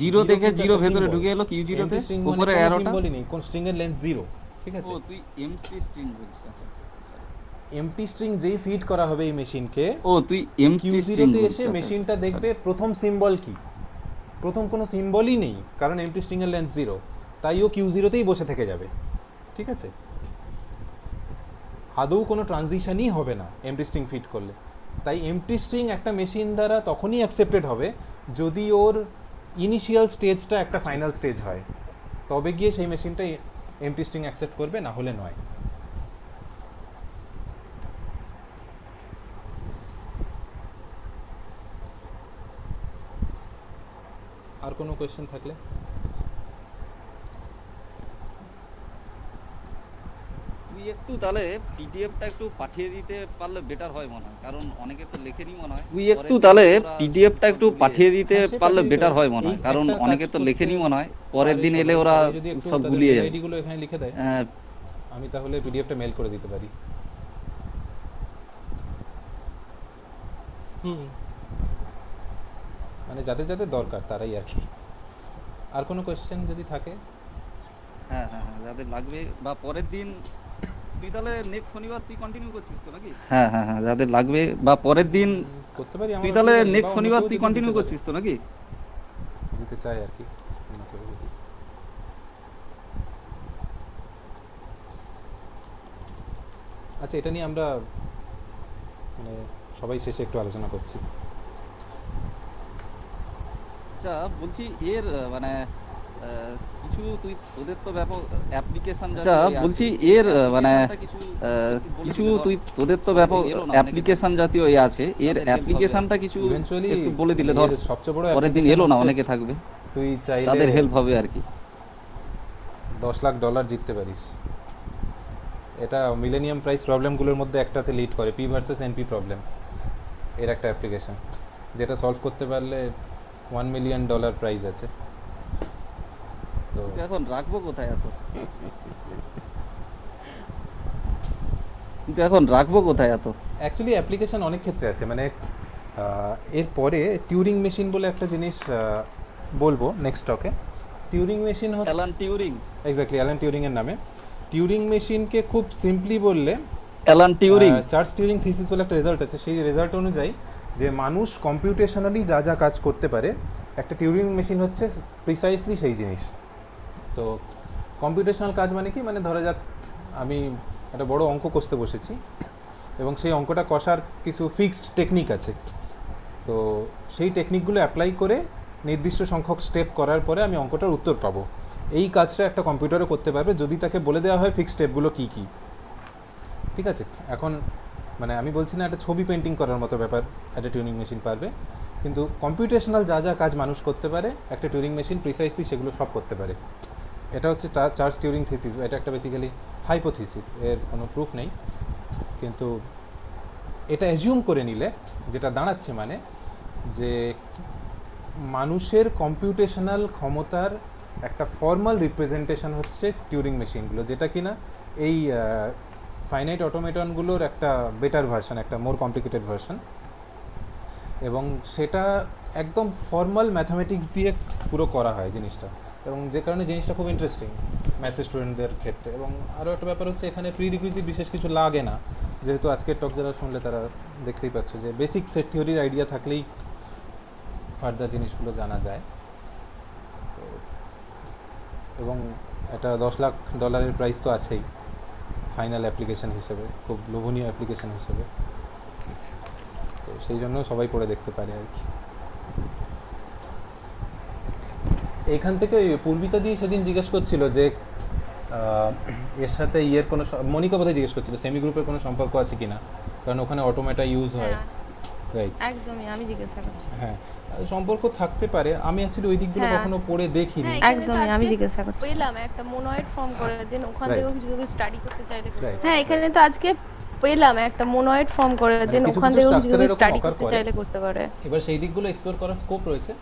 [SPEAKER 8] 0 থেকে 0 ভেতরে ঢুকে এলো Q0 তে, উপরের অ্যারোটা
[SPEAKER 1] সিম্বলই নেই, কোন স্ট্রিং এর লেন্থ 0। ঠিক আছে,
[SPEAKER 8] ও তুই এমটি স্ট্রিং বলছিস। আচ্ছা
[SPEAKER 1] এমটি স্ট্রিং যেই ফিড করা হবে এই মেশিনকে,
[SPEAKER 8] ও তুই এমটি স্ট্রিং
[SPEAKER 1] তে এসে মেশিনটা দেখবে প্রথম সিম্বল কি, প্রথম কোনো সিম্বলই নেই, কারণ এমটি স্ট্রিং এর লেন্থ 0, তাই ও Q0 তেই বসে থেকে যাবে। ঠিক আছে, আদৌ কোনো ট্রানজিশনই হবে না এমটি স্ট্রিং ফিড করলে। তাই এমটি স্ট্রিং একটা মেশিন দ্বারা তখনই অ্যাকসেপ্টেড হবে যদি ওর ইনিশিয়াল স্টেজটা একটা ফাইনাল স্টেজ হয়, তবে গিয়ে সেই মেশিনটা এমটি স্ট্রিং অ্যাকসেপ্ট করবে, না হলে নয়। আর কোনো কোয়েশ্চেন থাকলে?
[SPEAKER 8] তুই একটু তাহলে পিডিএফটা একটু পাঠিয়ে দিতে পারলে বেটার হয় মনে হয়, কারণ অনেকে তো লেখেনি মনে হয়। তুই একটু তাহলে পিডিএফটা একটু পাঠিয়ে দিতে পারলে বেটার হয় মনে হয়, কারণ অনেকে তো লেখেনি মনে হয়। পরের দিন এলে ওরা সব গুলিয়ে যাবে।
[SPEAKER 1] আইডিগুলো এখানে লিখে দেয়, আমি তাহলে পিডিএফটা মেল করে দিতে পারি। মানে যাদের যাদের দরকার তারাই আর কি। আর কোনো কোয়েশ্চেন যদি থাকে?
[SPEAKER 8] হ্যাঁ হ্যাঁ হ্যাঁ, যাদের লাগবে বা পরের দিন তুই তাহলে নেক্সট শনিবার তুই কন্টিনিউ করছিস তো নাকি? হ্যাঁ হ্যাঁ হ্যাঁ, যাদের লাগবে বা পরের দিন
[SPEAKER 1] করতে পারি
[SPEAKER 8] তুই তাহলে নেক্সট শনিবার তুই কন্টিনিউ করছিস তো নাকি?
[SPEAKER 1] যেতে চাই আর কি। আচ্ছা, এটা নিয়ে আমরা মানে সবাই শেষে একটু আলোচনা করছি।
[SPEAKER 8] আচ্ছা বলছি এর মানে কিছু তুই তোদের তো ব্যাপক অ্যাপ্লিকেশন, আচ্ছা বলছি এর মানে কিছু তুই তোদের তো ব্যাপক অ্যাপ্লিকেশন জাতীয় আছে, এর অ্যাপ্লিকেশনটা কিছু একটু বলে দিলে ধর
[SPEAKER 1] সবচেয়ে বড়
[SPEAKER 8] পরের দিন এলো না অনেকে থাকবে,
[SPEAKER 1] তুই চাইলে
[SPEAKER 8] তাদের হেল্প হবে আর কি।
[SPEAKER 1] $10 লাখ জিততে পারিস। এটা মিলেনিয়াম প্রাইস প্রবলেমগুলোর মধ্যে একটাতে লিড করে, পি ভার্সেস এনপি প্রবলেম এর একটা অ্যাপ্লিকেশন, যেটা সলভ করতে পারলে $1 মিলিয়ন প্রাইজ আছে। তো
[SPEAKER 8] এখন রাখবো কোথায় এত, কিন্তু এখন রাখবো কোথায় এত?
[SPEAKER 1] অ্যাকচুয়ালি অ্যাপ্লিকেশন অনেক ক্ষেত্রে আছে, মানে এরপরে টিউরিং মেশিন বলে একটা জিনিস বলবো নেক্সট টকে। টিউরিং মেশিন হচ্ছে
[SPEAKER 8] অ্যালান টিউরিং,
[SPEAKER 1] এক্স্যাক্টলি অ্যালান টিউরিংয়ের নামে। টিউরিং মেশিনকে খুব সিম্পলি বললে
[SPEAKER 8] Alan Turing
[SPEAKER 1] Church Turing thesis বলে একটা রেজাল্ট আছে, সেই রেজাল্ট অনুযায়ী যে মানুষ কম্পিউটেশনালি যা যা কাজ করতে পারে একটা টিউরিং মেশিন হচ্ছে প্রিসাইসলি সেই জিনিস। তো কম্পিউটেশনাল কাজ মানে কি, মানে ধরা যাক আমি একটা বড় অঙ্ক কষতে বসেছি এবং সেই অঙ্কটা কষার কিছু ফিক্সড টেকনিক আছে, তো সেই টেকনিকগুলো অ্যাপ্লাই করে নির্দিষ্ট সংখ্যক স্টেপ করার পরে আমি অঙ্কটার উত্তর পাবো। এই কাজটা একটা কম্পিউটারও করতে পারবে যদি তাকে বলে দেওয়া হয় ফিক্সড স্টেপগুলো কী কী। ঠিক আছে, এখন মানে আমি বলছি না একটা ছবি পেন্টিং করার মতো ব্যাপার একটা টিউরিং মেশিন পারবে, কিন্তু কম্পিউটেশনাল যা যা কাজ মানুষ করতে পারে একটা টিউরিং মেশিন প্রিসাইসলি সেগুলো সব করতে পারে। এটা হচ্ছে চার্লস টিউরিং থিসিস, এটা একটা বেসিক্যালি হাইপোথিসিস, এর কোনো প্রুফ নেই, কিন্তু এটা অ্যাজিউম করে নিলে যেটা দাঁড়াচ্ছে মানে যে মানুষের কম্পিউটেশনাল ক্ষমতার একটা ফর্মাল রিপ্রেজেন্টেশন হচ্ছে টিউরিং মেশিনগুলো, যেটা কিনা এই ফাইনাইট অটোমেটনগুলোর একটা বেটার ভার্সন, একটা মোর কমপ্লিকেটেড ভার্সন, এবং সেটা একদম ফর্মাল ম্যাথামেটিক্স দিয়ে পুরো করা হয় জিনিসটা, এবং যে কারণে জিনিসটা খুব ইন্টারেস্টিং ম্যাথস স্টুডেন্টদের ক্ষেত্রে। এবং আরও একটা ব্যাপার হচ্ছে এখানে প্রি রিকুইজিট বিশেষ কিছু লাগে না, যেহেতু আজকের টক যারা শুনলে তারা দেখতেই পাচ্ছ যে বেসিক সেট থিওরির আইডিয়া থাকলেই ফার্দার জিনিসগুলো জানা যায়। তো এবং এটা $10 লাখ প্রাইস তো আছেই ফাইনাল অ্যাপ্লিকেশন হিসেবে, খুব লোভনীয় অ্যাপ্লিকেশন হিসেবে, তো সেই জন্য সবাই পড়ে দেখতে পারে আর কি। এইখান থেকে পূর্বিকা দিয়ে সেদিন জিজ্ঞেস করছিল যে এর সাথে ইয়ের কোনো, মনিকা বোধহয় জিজ্ঞেস করছিল সেমি গ্রুপের কোনো সম্পর্ক আছে কিনা, কারণ ওখানে অটোমেটা ইউজ হয়। রাইট,
[SPEAKER 2] একদমই আমি জিজ্ঞাসা করছি।
[SPEAKER 1] হ্যাঁ, সম্পর্ক থাকতে পারে, আমি অ্যাকচুয়ালি ওই দিকগুলো কখনো পড়ে দেখিনি।
[SPEAKER 2] একদমই আমি জিজ্ঞাসা করছি।
[SPEAKER 4] পেলাম একটা মনোয়েড ফর্ম করে দেন, ওখান থেকেও কিছু কিছু স্টাডি করতে চাইলে
[SPEAKER 2] হ্যাঁ, এখানে তো আজকে পেলাম একটা মনোয়েড ফর্ম করে দেন, ওখান থেকেও কিছু কিছু স্টাডি করতে চাইলে করতে পারে।
[SPEAKER 1] এবার সেই দিকগুলো এক্সপ্লোর করার স্কোপ রয়েছে।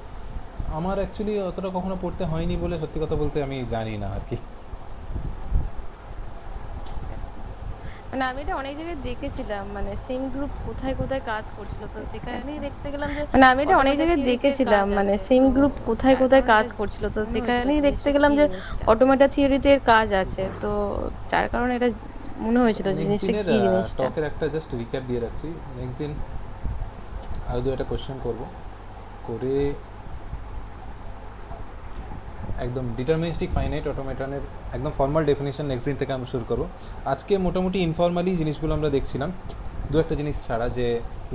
[SPEAKER 1] আমার অ্যাকচুয়ালি অতটা কখনো পড়তে হয়নি বলে সত্যি কথা বলতে আমি জানি না আর কি।
[SPEAKER 2] মানে আমি এটা অনেক জায়গায় দেখেছিলাম, মানে সেম গ্রুপ কোথায় কোথায় কাজ করছিল, তো সেখানেই দেখতে গেলাম যে মানে আমি এটা অনেক জায়গায় দেখেছিলাম, মানে সেম গ্রুপ কোথায় কোথায় কাজ করছিল, তো সেখানেই দেখতে গেলাম যে অটোমেটা থিওরিতে এর কাজ আছে, তো যার কারণে এটা মনে হয়েছিল জিনিসটা কি জিনিসটা।
[SPEAKER 1] টকের একটা জাস্ট রিক্যাপ দিয়ে রাখছি, নেক্সট দিন আরো একটা কোশ্চেন করব, করে একদম ডিটারমিনিস্টিক ফাইনাইট অটোমেটনের একদম ফর্মাল ডেফিনেশন নেক্সট দিন থেকে আমরা শুরু করবো। আজকে মোটামুটি ইনফর্মালি জিনিসগুলো আমরা দেখছিলাম, দু একটা জিনিস ছাড়া, যে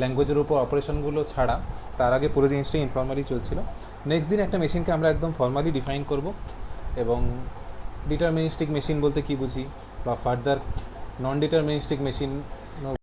[SPEAKER 1] ল্যাঙ্গুয়েজের উপর অপারেশনগুলো ছাড়া, তার আগে পুরো জিনিসটাই ইনফর্মালি চলছিল। নেক্সট দিন একটা মেশিনকে আমরা একদম ফর্মালি ডিফাইন করব, এবং ডিটারমিনিস্টিক মেশিন বলতে কী বুঝি, বা ফার্দার নন ডিটারমিনিস্টিক মেশিন